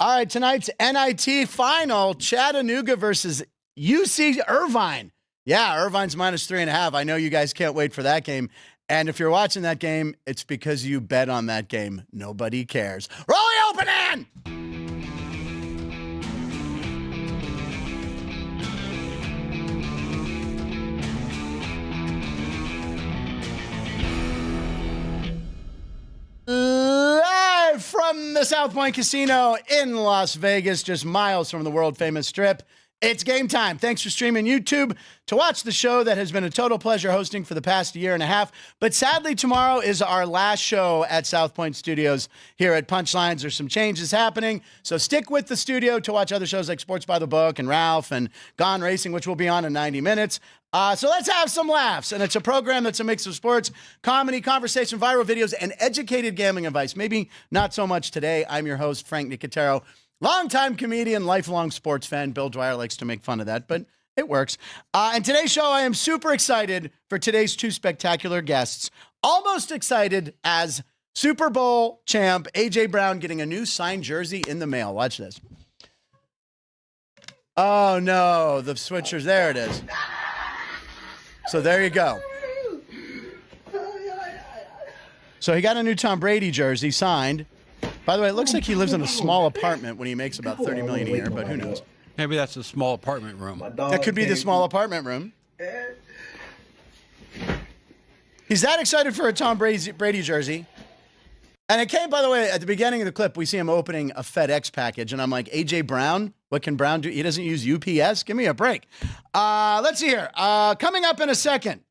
All right, tonight's NIT final, Chattanooga versus UC Irvine. Yeah, Irvine's -3.5. I know you guys can't wait for that game. And if you're watching that game, it's because you bet on that game. Nobody cares. Roll the opening! Live from the South Point Casino in Las Vegas, just miles from the world-famous Strip. It's game time. Thanks for streaming YouTube to watch the show that has been a total pleasure hosting for the past year and a half. But sadly, tomorrow is our last show at South Point Studios here at Punchlines. There's some changes happening, so stick with the studio to watch other shows like Sports by the Book and Ralph and Gone Racing, which will be on in 90 minutes. So let's have some laughs. And it's a program that's a mix of sports, comedy, conversation, viral videos, and educated gambling advice. Maybe not so much today. I'm your host, Frank Nicotero. Longtime comedian, lifelong sports fan. Bill Dwyer likes to make fun of that, but it works. And today's show, I am super excited for today's two spectacular guests. Almost excited as Super Bowl champ A.J. Brown getting a new signed jersey in the mail. Watch this. Oh, no. The switchers. There it is. So there you go. So he got a new Tom Brady jersey signed. By the way, it looks like he lives in a small apartment when he makes about $30 million a year, but who knows? Maybe that's a small apartment room. That could be the small apartment room. He's that excited for a Tom Brady jersey. And it came, by the way, at the beginning of the clip, we see him opening a FedEx package, and I'm like, A.J. Brown? What can Brown do? He doesn't use UPS? Give me a break. Let's see here. Coming up in a second.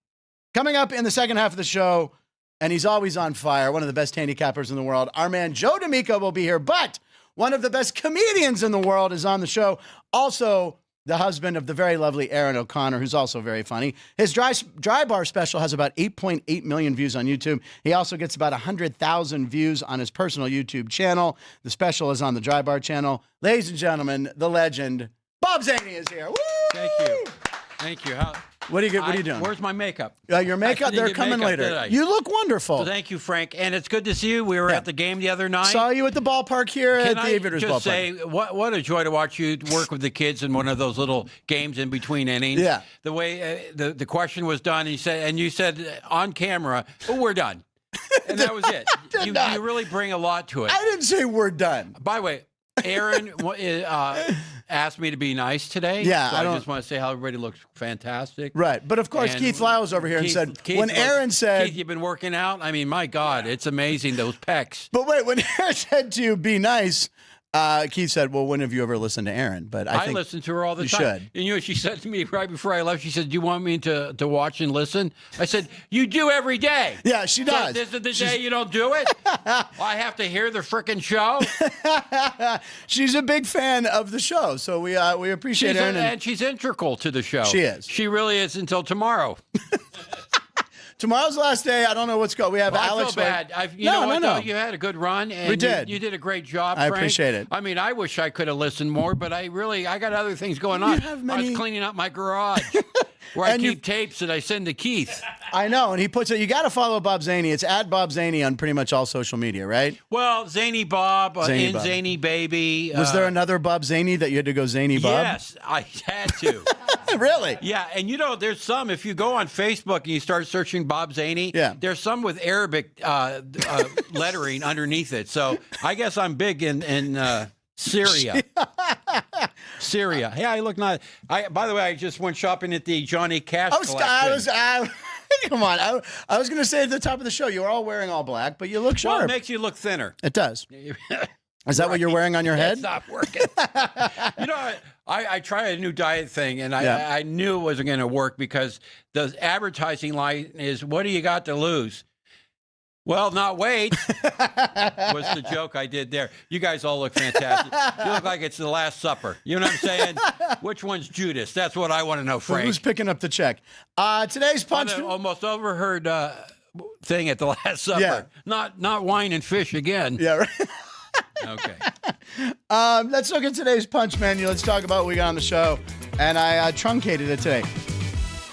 Coming up in the second half of the show, and he's always on fire, one of the best handicappers in the world. Our man Joe D'Amico will be here, but one of the best comedians in the world is on the show. Also, the husband of the very lovely Erin O'Connor, who's also very funny. His dry bar special has about 8.8 million views on YouTube. He also gets about 100,000 views on his personal YouTube channel. The special is on the Dry Bar channel. Ladies and gentlemen, the legend, Bob Zany is here. Woo! Thank you. Thank you. What are you doing? Where's my makeup? Your makeup, they're coming later. You look wonderful. So thank you, Frank. And it's good to see you. We were at the game the other night. Saw you at the ballpark here at the Aviators ballpark. Say, what a joy to watch you work with the kids in one of those little games in between innings. Yeah. The way the question was done, you said on camera, "Oh, we're done," and that was it. You really bring a lot to it. I didn't say we're done. By the way, Aaron asked me to be nice today. Yeah, so I just want to say how everybody looks fantastic. Right, but of course, Keith Lyle's over here and said, when Aaron said... Keith, you've been working out? I mean, my God, it's amazing, those pecs. But wait, when Aaron said to you, be nice... Keith said, well, when have you ever listened to Erin? But I think listen to her all the time. Should. And you know what she said to me right before I left? She said, do you want me to watch and listen? I said, you do every day. Yeah, she does. So this is the day you don't do it? I have to hear the frickin' show? She's a big fan of the show, so we appreciate Erin. And she's integral to the show. She is. She really is until tomorrow. Tomorrow's the last day. I don't know what's going on. We have Alex. I feel bad. You know what, though? You had a good run. And we did. You did a great job, I Frank. appreciate it. I mean, I wish I could have listened more, but I got other things going on. I was cleaning up my garage where I keep tapes that I send to Keith. I know, and he puts it. You got to follow Bob Zany. It's at Bob Zany on pretty much all social media, right? Well, Zany Bob, Zany Baby. Was there another Bob Zany that you had to go Zany Bob? Yes, I had to. Really? Yeah, and you know, there's some, if you go on Facebook and you start searching Bob Zany, there's some with Arabic lettering underneath it. So I guess I'm big in Syria. Syria. Hey, I look nice. By the way, I just went shopping at the Johnny Cash collection. Come on. I was going to say at the top of the show, you were all wearing all black, but you look sharp. Well, it makes you look thinner. It does. Is that what you're wearing on your head? It's not working. You know, I tried a new diet thing, and I knew it wasn't going to work because the advertising line is, what do you got to lose? Well, not weight was the joke I did there. You guys all look fantastic. You look like it's the Last Supper. You know what I'm saying? Which one's Judas? That's what I want to know, Frank. Who's picking up the check? Today's punch. Almost overheard thing at the Last Supper. Yeah. Not wine and fish again. Yeah, right. Okay. Let's look at today's punch menu. Let's talk about what we got on the show. And I truncated it today.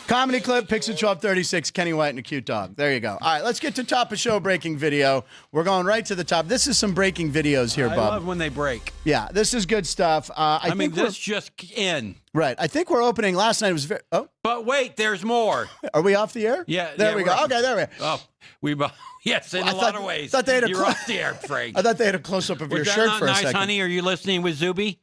Comedy clip, Pixel 1236, Kenny White and a cute dog. There you go. All right, let's get to top of show breaking video. We're going right to the top. This is some breaking videos here, Bob. I love when they break. Yeah, this is good stuff. I mean, think this just in. Right. I think we're opening. Last night was very. Oh. But wait, there's more. Are we off the air? Yeah. There we go. Okay, there we go. Oh, yes, in a lot of ways. Thought they had You're off the air, Frank. I thought they had a close up of your shirt for a second. Honey, are you listening with Zuby?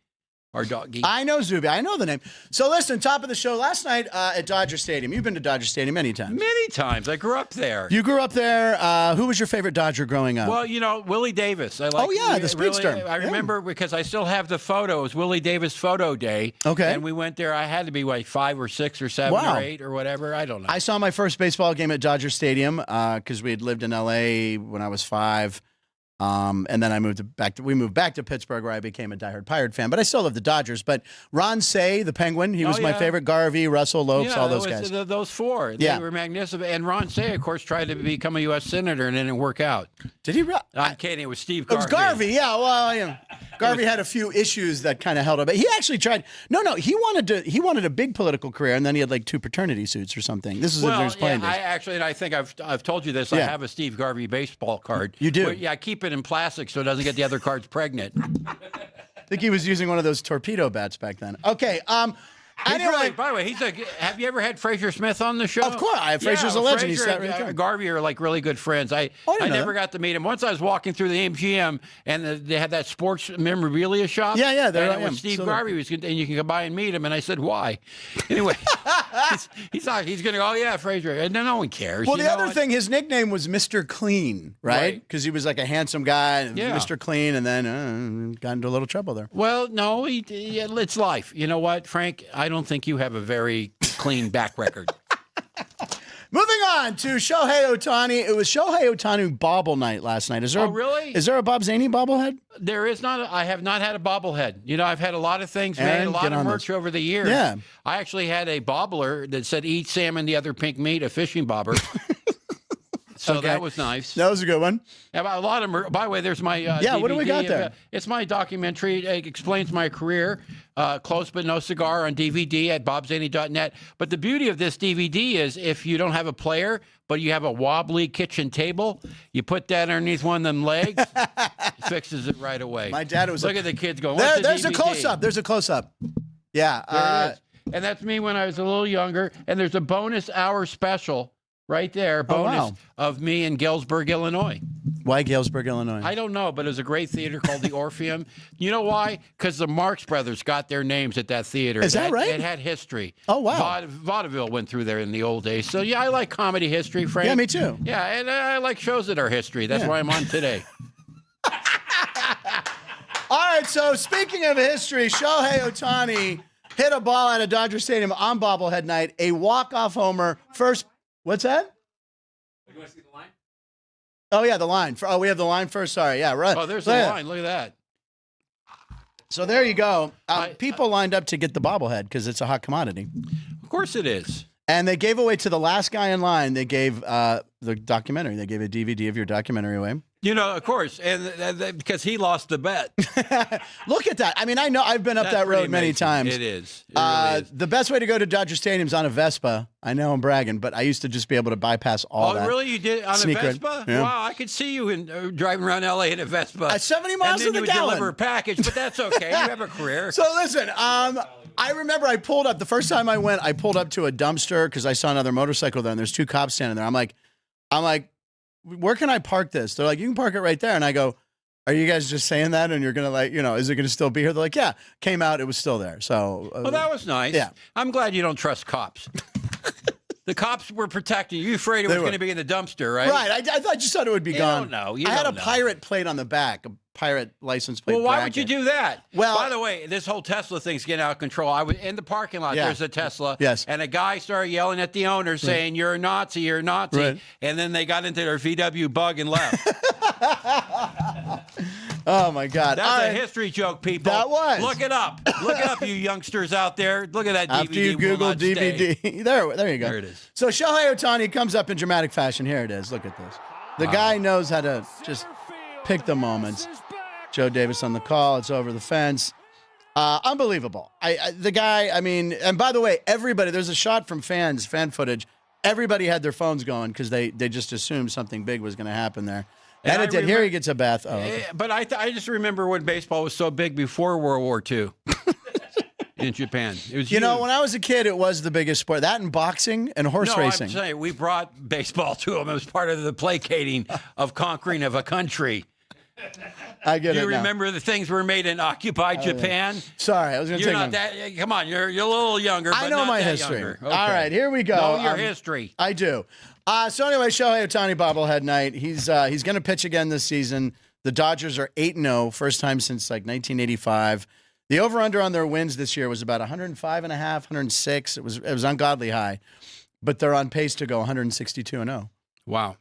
Or doggy? I know Zuby. I know the name. So listen, top of the show last night at Dodger Stadium. You've been to Dodger Stadium many times. Many times. I grew up there. You grew up there. Who was your favorite Dodger growing up? Well, Willie Davis. I like. Oh yeah, the speedster. Really, I remember because I still have the photo. It was Willie Davis photo day. Okay. And we went there. I had to be like 5 or 6 or 7 or 8 or whatever. I don't know. I saw my first baseball game at Dodger Stadium because we had lived in L.A. when I was 5. And then we moved back to Pittsburgh where I became a diehard Pirate fan, but I still love the Dodgers. But Ron Say, the Penguin, he was my favorite. Garvey, Russell, Lopes, all those guys. Those 4. They were magnificent. And Ron Say, of course, tried to become a U.S. Senator and it didn't work out. Did he? I'm kidding. It was Steve Garvey. It was Garvey, yeah. Well, Garvey had a few issues that kind of held up. But he actually tried. No, he wanted a big political career, and then he had like 2 paternity suits or something. This is what he was playing. I think I've told you this. I have a Steve Garvey baseball card. You do? I keep it in plastic so it doesn't get the other cards pregnant. I think he was using one of those torpedo bats back then. Okay. Anyway, by the way, have you ever had Fraser Smith on the show? Of course, Fraser's a legend. He's sat right there. Garvey are like really good friends. I never got to meet him. Once I was walking through the MGM and they had that sports memorabilia shop. Yeah, there and it was Steve Garvey and you can go by and meet him. And I said, why? Anyway, he's going to go, oh yeah, Fraser, and then no one cares. Well, the other thing, his nickname was Mr. Clean, right? Because he was like a handsome guy, Mr. Clean, and then got into a little trouble there. Well, no, it's life. You know what, Frank? I don't think you have a very clean back record. Moving on to Shohei Ohtani. It was Shohei Ohtani bobble night last night. Really? Is there a Bob Zany bobblehead? There is not. I have not had a bobblehead. I've had a lot of things made, a lot of merch over the years. Yeah. I actually had a bobbler that said "Eat salmon, the other pink meat," a fishing bobber. So that was nice. That was a good one. A lot of by the way, there's my DVD. What do we got there? It's my documentary. It explains my career. Close but no cigar on DVD at bobzany.net. But the beauty of this DVD is if you don't have a player, but you have a wobbly kitchen table, you put that underneath one of them legs, it fixes it right away. My dad was. Look at the kids going. There's a close up. There's a close up. Yeah. There it is. And that's me when I was a little younger. And there's a bonus hour special. Right there, bonus of me in Galesburg, Illinois. Why Galesburg, Illinois? I don't know, but it was a great theater called the Orpheum. You know why? Because the Marx Brothers got their names at that theater. Is that right? It had history. Oh, wow. Vaudeville went through there in the old days. So, yeah, I like comedy history, Frank. Yeah, me too. Yeah, and I like shows that are history. That's why I'm on today. All right, so speaking of history, Shohei Ohtani hit a ball at a Dodger Stadium on bobblehead night, a walk-off homer. First... What's that? You want to see the line? Oh, yeah, the line. We have the line first. Sorry. Yeah, right. Oh, there's the line. Look at that. So there you go. People lined up to get the bobblehead because it's a hot commodity. Of course it is. And they gave away to the last guy in line. They gave the documentary. They gave a DVD of your documentary away. Of course, and because he lost the bet. Look at that. I mean, I know I've been up that road many times. It is. It really is. The best way to go to Dodger Stadium is on a Vespa. I know I'm bragging, but I used to just be able to bypass all that. Oh, really? You did on a Vespa? Yeah. Wow, I could see you driving around L.A. in a Vespa. At 70 miles to the gallon. And then you would deliver a package, but that's okay. You have a career. So listen, I remember I pulled up, the first time I went, I pulled up to a dumpster because I saw another motorcycle there, and there's 2 cops standing there. I'm like, where can I park this? They're like, you can park it right there. And I go, are you guys just saying that? And you're going to is it going to still be here? They're like, yeah, came out. It was still there. So. Well, that was nice. Yeah. I'm glad you don't trust cops. The cops were protecting you. Afraid it was going to be in the dumpster, right? Right. I thought you said it would be gone. No, I had a pirate plate on the back, a pirate license plate. Well, why would you do that? Well, by the way, this whole Tesla thing's getting out of control. I was in the parking lot. Yeah. There's a Tesla. Yes. And a guy started yelling at the owner saying, "You're a Nazi. You're a Nazi." Right. And then they got into their VW Bug and left. Oh, my God. That's a history joke, people. That was. Look it up. Look it up, you youngsters out there. Look at that DVD. After you Google DVD. There you go. There it is. So Shohei Ohtani comes up in dramatic fashion. Here it is. Look at this. The guy knows how to just pick the moments. Joe Davis on the call. It's over the fence. Unbelievable. The guy, I mean, and by the way, everybody, there's a shot from fan footage. Everybody had their phones going because they just assumed something big was going to happen there. And it did. Here he gets a bath. Oh, okay. But I just remember when baseball was so big before World War II in Japan. It was you know, when I was a kid, it was the biggest sport. That and boxing and horse racing. I'm saying, we brought baseball to them. It was part of the placating of conquering of a country. I get it. Do you now. remember the things were made in occupied Japan? Sorry, I was going to You're take not that. Come on, you're a little younger. But I know not my that history. Younger. Okay. All right, here we go. Know your history. I do. So anyway, Shohei Ohtani bobblehead night. He's going to pitch again this season. The Dodgers are 8-0, first time since like 1985. The over/under on their wins this year was about 105.5, 106. It was ungodly high, but they're on pace to go 162-0. Wow.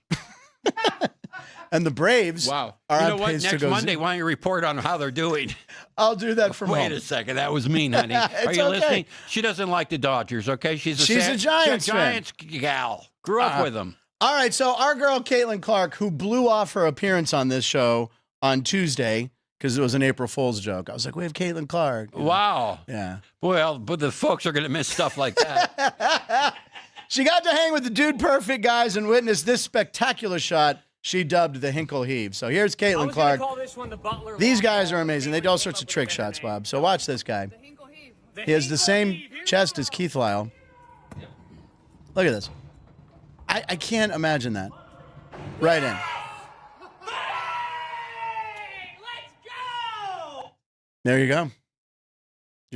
And the Braves are on what? pace Next to go Monday, why don't you report on how they're doing? I'll do that from home. Wait a second. That was mean, honey. Are you listening? She doesn't like the Dodgers, okay? She's a Giants gal. Grew up with them. All right, so our girl Caitlin Clark, who blew off her appearance on this show on Tuesday because it was an April Fool's joke. I was like, we have Caitlin Clark. You know? Wow. Yeah. Well, but the folks are going to miss stuff like that. She got to hang with the Dude Perfect guys and witness this spectacular shot she dubbed the Hinkle Heave. So here's Caitlin Clark. These guys are amazing. They do all sorts of trick shots, Bob. So watch this guy. He has the same chest as Keith Lyle. Look at this. I can't imagine that. Right in. There you go.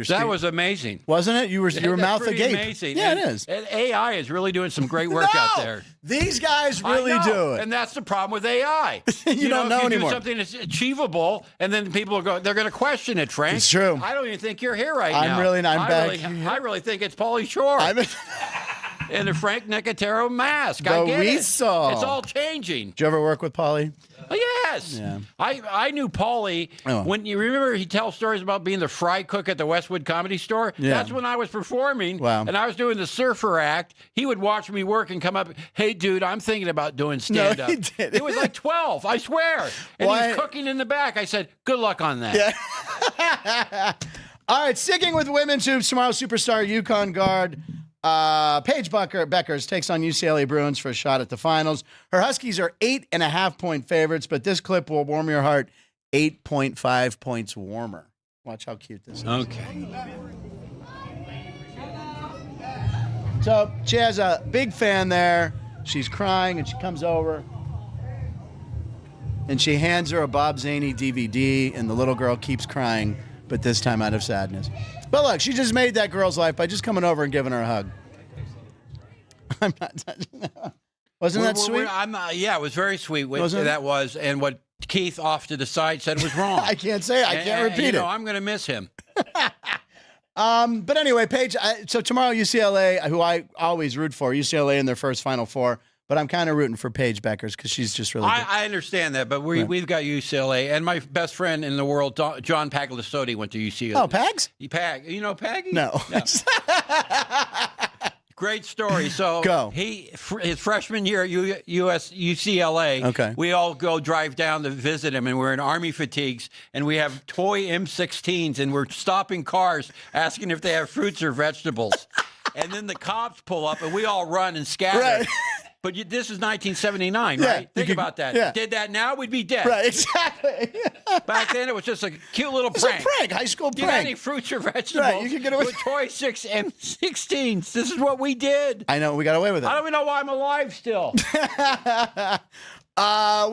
That was amazing. Wasn't it? You were mouth agape. Amazing. Yeah, it is. And AI is really doing some great work out there. These guys really do it. And that's the problem with AI. you don't know if you anymore. do something that's achievable, and then people are they're going to question it, Frank. It's true. I don't even think you're here right now. I'm back. I really think it's Pauly Shore. In the Frank Nicotero mask. I get it. It's all changing. Did you ever work with Pauly? Yes. Yeah. I knew Pauly when you remember he tells stories about being the fry cook at the Westwood Comedy Store. Yeah. That's when I was performing. Wow. And I was doing the surfer act. He would watch me work and come up, hey dude, I'm thinking about doing stand up. No, he did. It was like 12, I swear. And he was cooking in the back. I said, good luck on that. Yeah. All right, sticking with women's hoops, tomorrow superstar UConn guard Paige Beckers takes on UCLA Bruins for a shot at the finals. Her Huskies are 8.5-point favorites, but this clip will warm your heart 8.5 points warmer. Watch how cute this is. Okay. So she has a big fan there. She's crying, and she comes over, and she hands her a Bob Zany DVD, and the little girl keeps crying, but this time out of sadness. But look, she just made that girl's life by just coming over and giving her a hug. I'm not touching that. Wasn't that sweet? Yeah, it was very sweet. That was, and what Keith off to the side said was wrong. I can't say it. I can't repeat it. I'm going to miss him. But anyway, Paige, so tomorrow UCLA, who I always root for, UCLA in their first Final Four, but I'm kind of rooting for Paige Beckers because she's just really good. I understand that, but we've got UCLA, and my best friend in the world, John Paglistotti, went to UCLA. Oh, Pags? You know Paggy? No. Great story. So go. His freshman year at UCLA, okay. We all go drive down to visit him, and we're in Army fatigues, and we have toy M16s, and we're stopping cars asking if they have fruits or vegetables. And then the cops pull up, and we all run and scatter. Right. But this is 1979, right? Think about that. Yeah. Did that now, we'd be dead. Right, exactly. Back then, it was just a cute little prank. It's a prank, high school prank. Do you have any fruits or vegetables? Right, you can get away with toy M16s. This is what we did. I know, we got away with it. I don't even know why I'm alive still.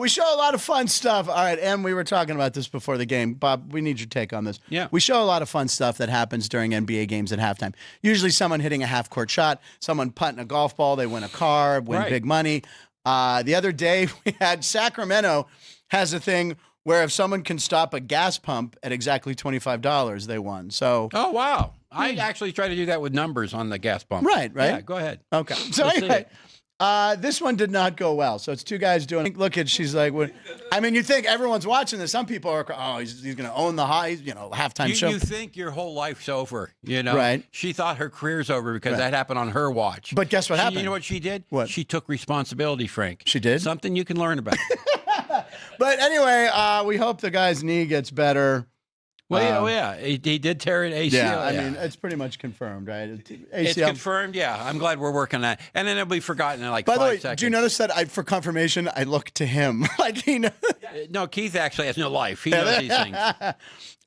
We show a lot of fun stuff. All right, Em, we were talking about this before the game. Bob, we need your take on this. Yeah. We show a lot of fun stuff that happens during NBA games at halftime. Usually someone hitting a half-court shot, someone punting a golf ball, they win a car, win big money. The other day, we had Sacramento has a thing where if someone can stop a gas pump at exactly $25, they won. So. Oh, wow. I actually try to do that with numbers on the gas pump. Right. Yeah, go ahead. Okay. So anyway. This one did not go well. So it's two guys doing. Look at, she's like, what? I mean, you think everyone's watching this. Some people are, oh, he's going to own the halftime show. You think your whole life's over, you know? Right. She thought her career's over because that happened on her watch. But guess what happened? You know what she did? What? She took responsibility, Frank. She did? Something you can learn about. But anyway, we hope the guy's knee gets better. Well, yeah. He did tear an ACL. Yeah, I mean, it's pretty much confirmed, right? ACL. It's confirmed, yeah. I'm glad we're working on that. And then it'll be forgotten in like By 5 the way, seconds. do you notice that for confirmation, I look to him? Like he knows. No, Keith actually has no life. He knows these things.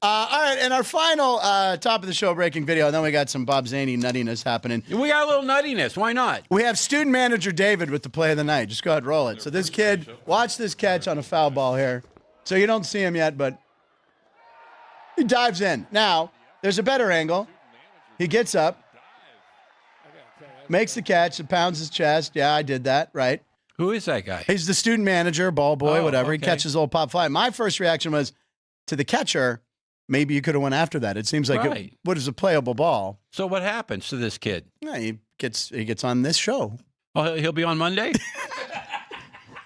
All right, and our final top of the show breaking video, and then we got some Bob Zany nuttiness happening. We got a little nuttiness. Why not? We have student manager David with the play of the night. Just go ahead, roll it. So this kid, watch this catch on a foul ball here. So you don't see him yet, but he dives in. Now, there's a better angle. He gets up, makes the catch, and pounds his chest. Yeah, I did that, right? Who is that guy? He's the student manager, ball boy, whatever. Okay. He catches a little pop fly. My first reaction was, to the catcher, maybe you could have went after that. It seems like what is a playable ball. So what happens to this kid? Yeah, he gets on this show. Oh, he'll be on Monday?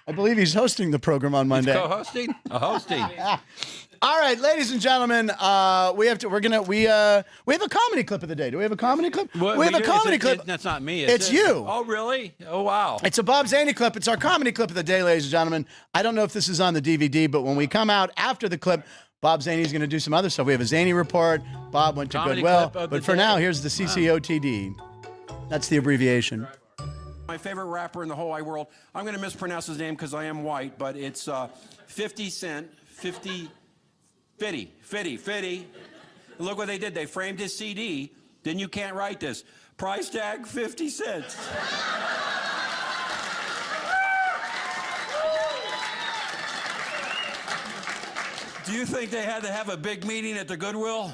I believe he's hosting the program on Monday. He's co-hosting? Hosting. All right, ladies and gentlemen, we have a comedy clip of the day. Do we have a comedy clip? We have a comedy clip. That's not me. It's you. Oh, really? Oh, wow. It's a Bob Zany clip. It's our comedy clip of the day, ladies and gentlemen. I don't know if this is on the DVD, but when we come out after the clip, Bob Zany's going to do some other stuff. We have a Zany report. Bob went to Comedy Goodwill. clip of But the for day. now, here's the CCOTD. That's the abbreviation. My favorite rapper in the whole wide world. I'm going to mispronounce his name because I am white, but it's 50 Cent, 50, Fitty. And look what they did. They framed his CD. Then you can't write this. Price tag 50 cents. Do you think they had to have a big meeting at the Goodwill?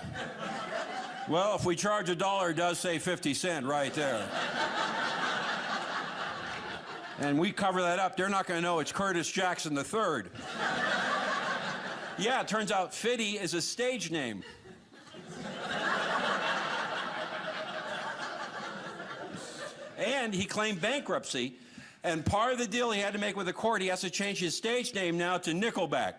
Well, if we charge $1, it does say 50 cent right there. And we cover that up. They're not going to know it's Curtis Jackson III. Yeah, it turns out Fitty is a stage name. And he claimed bankruptcy. And part of the deal he had to make with the court, he has to change his stage name now to Nickelback.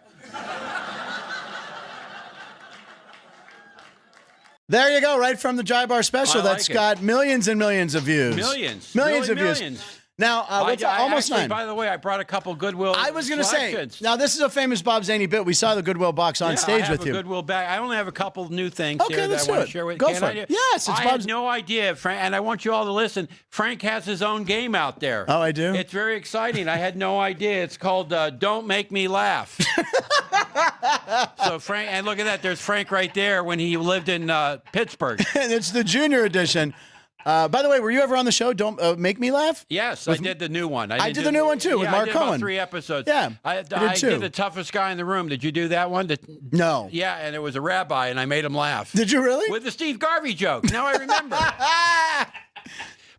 There you go, right from the Jai Bar special. I like That's it. got millions and millions of views. Millions. Millions Really of views. millions. Now, what's almost actually, 9? By the way, I brought a couple Goodwill I was going to say, selections. now this is a famous Bob Zany bit. We saw the Goodwill box on stage I have with a you. Goodwill bag. I only have a couple new things Okay, here let's that I do want it. to share with you. Go Can for I it. do- Yes, it's I Bob's- had no idea, Frank, and I want you all to listen. Frank has his own game out there. Oh, I do? It's very exciting. I had no idea. It's called Don't Make Me Laugh. So Frank, and look at that. There's Frank right there when he lived in Pittsburgh. And it's the junior edition. By the way, were you ever on the show? Don't Make Me Laugh? Yes, I did the new one. I did the new one, too, with yeah, Mark I did Cohen. About 3 episodes. Yeah, I did too. did the toughest guy in the room. Did you do that one? No. Yeah, and it was a rabbi, and I made him laugh. Did you really? With the Steve Garvey joke. Now I remember.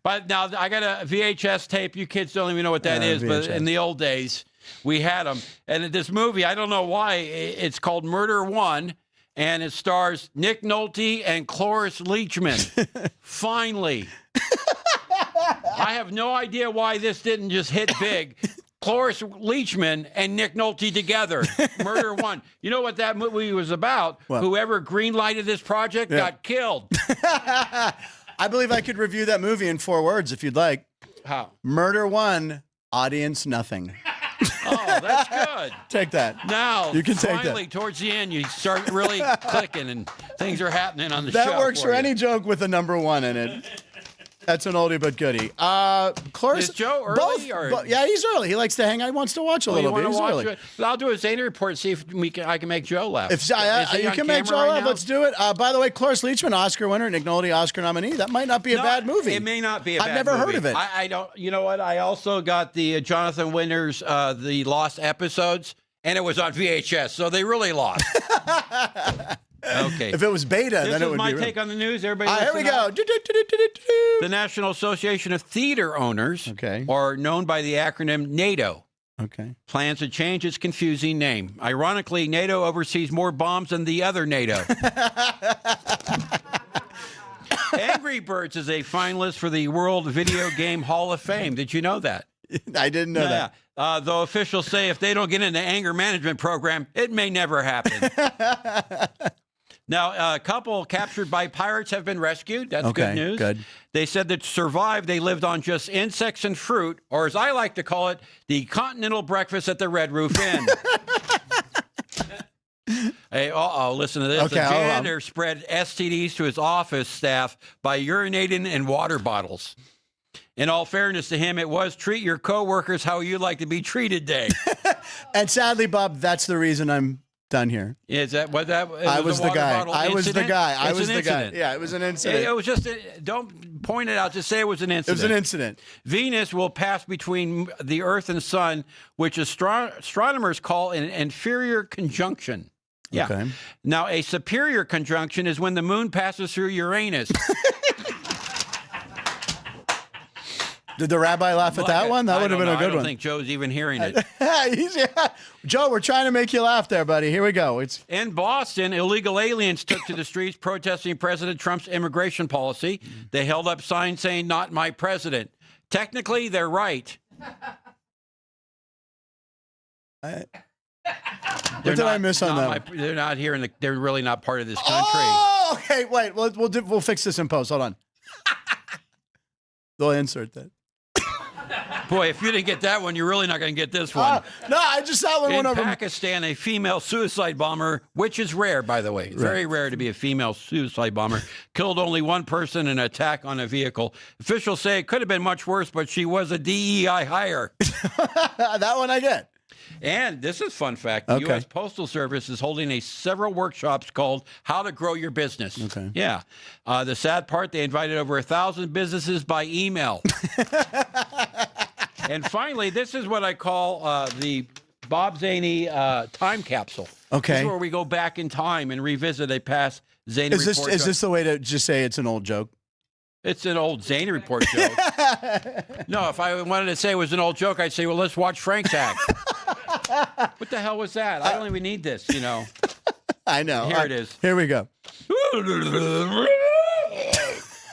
But now I got a VHS tape. You kids don't even know what that is, but VHS. in the old days, we had them. And in this movie, I don't know why, it's called Murder One, and it stars Nick Nolte and Cloris Leachman. Finally. I have no idea why this didn't just hit big. Cloris Leachman and Nick Nolte together. Murder One. You know what that movie was about? What? Whoever greenlighted this project got killed. I believe I could review that movie in 4 words if you'd like. How? Murder 1, audience nothing. Oh, that's good. Take that. Now, You can take that. finally, towards the end, you start really clicking and things are happening on the show. That works for you. any joke with a number 1 in it. That's an oldie but goodie. Cloris, Is Joe early, or- yeah, he's early. He likes to hang out. He wants to watch a Well, you little bit. want He's to watch early. it? I'll do a Zany report and see if I can make Joe laugh. If Is he you on can make Joe camera right laugh, now? let's do it. By the way, Cloris Leachman, Oscar winner, Nick Nolte, Oscar nominee. That might not be a No, bad movie. It may not be a bad I've never heard movie. of it. I don't. You know what? I also got the Jonathan Winters, the Lost episodes, and it was on VHS, so they really lost. Okay. If it was beta, This then it is would my be. take on the news. Everybody, Here we listen go. up. The National Association of Theater Owners, Okay. or known by the acronym NATO, Okay. plans to change its confusing name. Ironically, NATO oversees more bombs than the other NATO. Angry Birds is a finalist for the World Video Game Hall of Fame. Did you know that? I didn't know that. Though officials say if they don't get in the anger management program, it may never happen. Now, a couple captured by pirates have been rescued. That's Okay, good news. good. They said that to survive, they lived on just insects and fruit, or as I like to call it, the continental breakfast at the Red Roof Inn. Listen to this. Okay, a hold on. janitor spread STDs to his office staff by urinating in water bottles. In all fairness to him, it was treat your coworkers how you like to be treated day. And sadly, Bob, that's the reason I'm done here. Is that what that? I was the guy. I was the guy. I It's was an the guy. incident. Yeah, it was an incident. It was just. Don't point it out. Just say it was an It incident. was an incident. Venus will pass between the Earth and Sun, which astronomers call an inferior conjunction. Yeah. Okay. Now, a superior conjunction is when the moon passes through Uranus. Did the rabbi laugh at that one? That would have been a good I don't one. think Joe's even hearing it. Joe, we're trying to make you laugh there, buddy. Here we go. In Boston, illegal aliens took to the streets protesting President Trump's immigration policy. They held up signs saying, "Not my president." Technically, they're right. What did I miss on that? They're not here, they're really not part of this country. Oh, okay. Wait, we'll fix this in post. Hold on. They'll insert that. Boy, if you didn't get that one, you're really not going to get this one. No, I just saw one In over. Pakistan, a female suicide bomber, which is rare, by the way, very rare to be a female suicide bomber, killed only one person in an attack on a vehicle. Officials say it could have been much worse, but she was a DEI hire. That one I get. And this is a fun fact. The Okay. U.S. Postal Service is holding several workshops called How to Grow Your Business. Okay. Yeah. The sad part, they invited over 1,000 businesses by email. And finally, this is what I call the Bob Zany time capsule. Okay. This is where we go back in time and revisit a past Zany Is report. this the way to just say it's an old joke? It's an old Zany report joke. No, if I wanted to say it was an old joke, I'd say, well, let's watch Frank's act. What the hell was that? I don't even need this, you know. I know. Here it is. Here we go.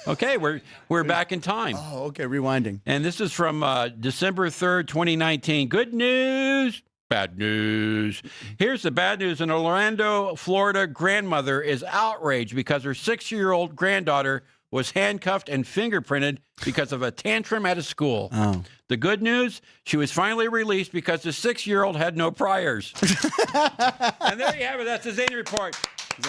Okay, we're back in time. Oh, okay. Rewinding. And this is from December 3rd, 2019. Good news, bad news. Here's the bad news. An Orlando, Florida grandmother is outraged because her 6-year-old granddaughter was handcuffed and fingerprinted because of a tantrum at a school. Oh. The good news, she was finally released because the 6-year-old had no priors. And there you have it. That's the Zany Report.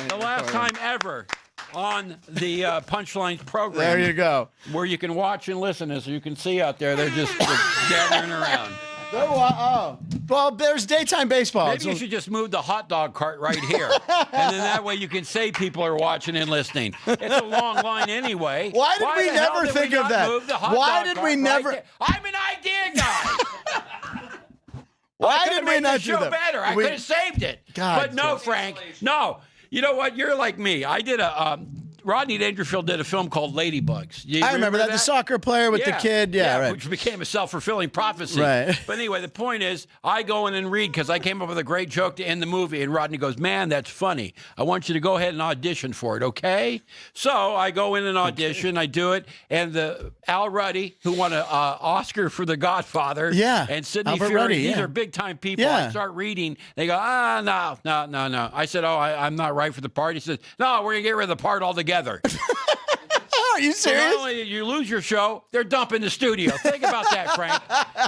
The last time ever on the Punchlines program. There you go. Where you can watch and listen. As you can see out there, they're just gathering around. Oh, well, there's daytime baseball. Maybe you should just move the hot dog cart right here. And then that way you can say people are watching and listening. It's a long line anyway. Why did we the hell never did think we of not that? move the hot Why dog did cart we right never- there? I'm an idea guy. Why I did could've we made not the do show that? better. I We- could have saved it. God, but no, Jeff. Frank. No. You know what? You're like me. I did Rodney Dangerfield did a film called Ladybugs. You I remember that. The soccer player with the kid. Yeah, right. Which became a self-fulfilling prophecy. Right. But anyway, the point is, I go in and read because I came up with a great joke to end the movie, and Rodney goes, "Man, that's funny. I want you to go ahead and audition for it, okay?" So I go in and audition. I do it, and Al Ruddy, who won an Oscar for The Godfather, Yeah, and Sidney Albert Fury, Ruddy, these yeah. are big-time people. Yeah. I start reading. They go, no. I said, I'm not right for the part. He says, no, we're going to get rid of the part altogether. Are you So not serious? only you lose your show, they're dumping the studio. Think about that, Frank.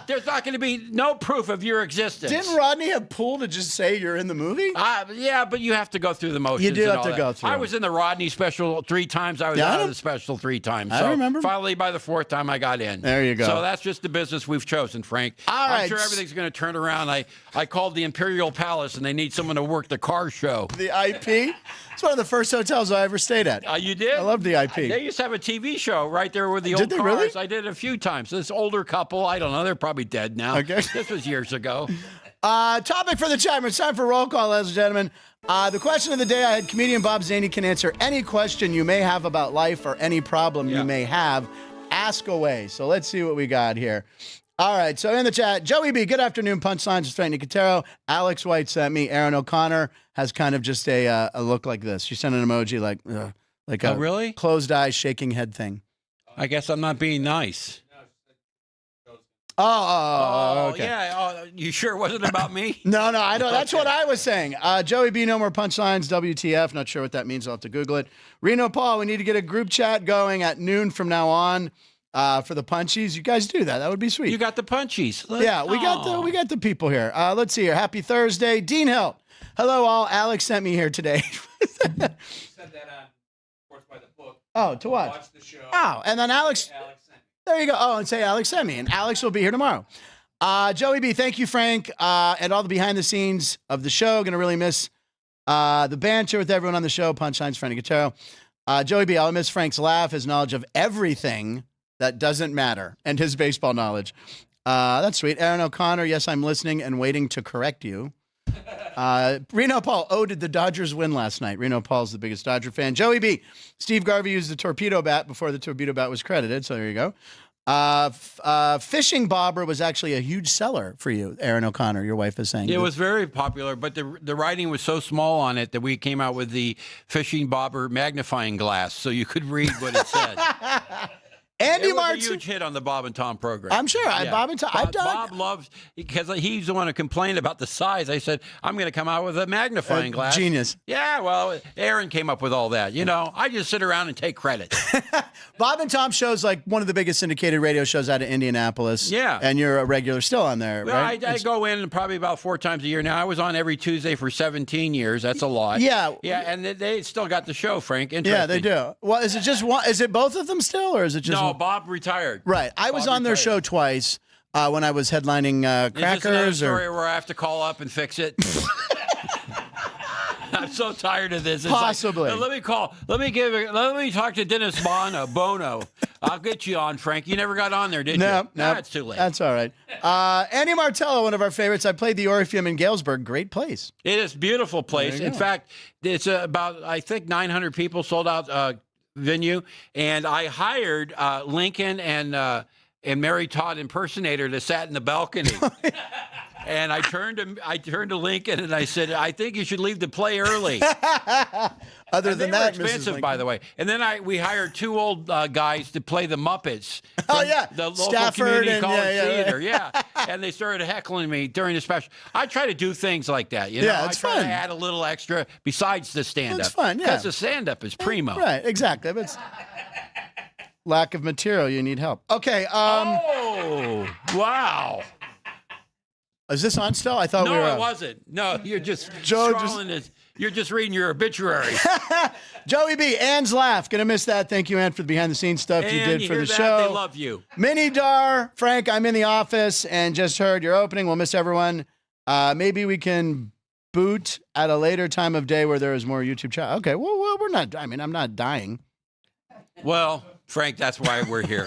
There's not going to be no proof of your existence. Didn't Rodney have pull to just say you're in the movie? Yeah, but you have to go through the motions. You do and have all to that. go through. I was in the Rodney special 3 times. I was Yeah, out of the special 3 times. I So remember. Finally, by the 4th time, I got in. There you go. So that's just the business we've chosen, Frank. All I'm right. sure everything's going to turn around. I called the Imperial Palace, and they need someone to work the car show. The IP? It's one of the first hotels I ever stayed at. You did? I love the IP. They used to have a TV show right there with the Did old they cars. really? I did it a few times. This older couple, I don't know, they're probably dead now. Okay. This was years ago. Topic for the chat room. It's time for roll call, ladies and gentlemen. The question of the day, I had comedian Bob Zany can answer any question you may have about life or any problem you may have. Ask away. So let's see what we got here. All right, so in the chat, Joey B, good afternoon, Punchlines, it's Frank Nicotero. Alex White sent me. Aaron O'Connor has kind of just a look like this. She sent an emoji like a really? closed eyes, shaking head thing. I guess I'm not being nice. Okay. Yeah. Oh, you sure it wasn't about me? No, I don't. That's what I was saying. Joey B, no more punchlines, WTF. Not sure what that means. I'll have to Google it. Reno Paul, we need to get a group chat going at noon from now on for the punchies. You guys do that. That would be sweet. You got the punchies. Yeah, we got the people here. Let's see here. Happy Thursday. Dean Hill. Hello, all. Alex sent me here today. Said that on Sports by the Book. Oh, to watch? Watch the show. Oh, and then Alex sent me. There you go. Oh, and say Alex sent me. And Alex will be here tomorrow. Joey B, thank you, Frank, and all the behind the scenes of the show. Going to really miss the banter with everyone on the show. Punchlines, Frank Nicotero. Joey B, I'll miss Frank's laugh, his knowledge of everything that doesn't matter, and his baseball knowledge. That's sweet. Aaron O'Connor, yes, I'm listening and waiting to correct you. Reno Paul, did the Dodgers win last night? Reno Paul's the biggest Dodger fan. Joey B, Steve Garvey used the torpedo bat before the torpedo bat was credited, so there you go. Fishing bobber was actually a huge seller for you, Aaron O'Connor, your wife is saying. It was very popular, but the writing was so small on it that we came out with the fishing bobber magnifying glass so you could read what it said. Andy it was Martin. a huge hit on the Bob and Tom program. I'm sure. Bob and Tom. I've done. Bob loves, because he's the one who complained about the size. I said, I'm going to come out with a magnifying glass. Genius. Yeah, well, Aaron came up with all that. You know, I just sit around and take credit. Bob and Tom show's like one of the biggest syndicated radio shows out of Indianapolis. Yeah. And you're a regular still on there, Well, right? I go in probably about 4 times a year now. I was on every Tuesday for 17 years. That's a lot. Yeah. Yeah, and they still got the show, Frank. Yeah, they do. Well, is it just one? Is it both of them still, or is it just No, one? Bob retired. Right. I was Bob on their retired. show twice when I was headlining Is this another Crackers. story where I have to call up and fix it? I'm so tired of this. It's Possibly. Like, let me talk to Dennis Bono. I'll get you on, Frank. You never got on there, did you? No, It's too late. That's all right. Andy Martello, one of our favorites. I played the Orpheum in Galesburg. Great place. It is a beautiful place. There you In go. fact, it's about, I think, 900 people sold out venue. And I hired Lincoln and Mary Todd impersonator that sat in the balcony. And I turned to Lincoln and I said, I think you should leave the play early. Other And than they that, were expensive, Mrs. by the way. And then we hired 2 old guys to play the Muppets. Oh, from yeah. the local Stafford community and- college yeah, yeah, theater. Yeah, and they started heckling me during the special. I try to do things like that. You know, Yeah, it's I try fun. to add a little extra besides the stand-up. It's fun, yeah. Because the stand-up is primo. Right, exactly. But it's lack of material. You need help. Okay. Oh, wow. Is this on still? I thought we No, were. it wasn't. No, you're just Joe scrawling it. You're just reading your obituary. Joey B. Ann's laugh. Gonna miss that. Thank you, Ann, for the behind the scenes stuff you And did you for hear the that? show. They love you. Mini Dar, Frank, I'm in the office and just heard your opening. We'll miss everyone. Maybe we can boot at a later time of day where there is more YouTube chat. Okay, well, we're not. I mean, I'm not dying. Well, Frank, that's why we're here.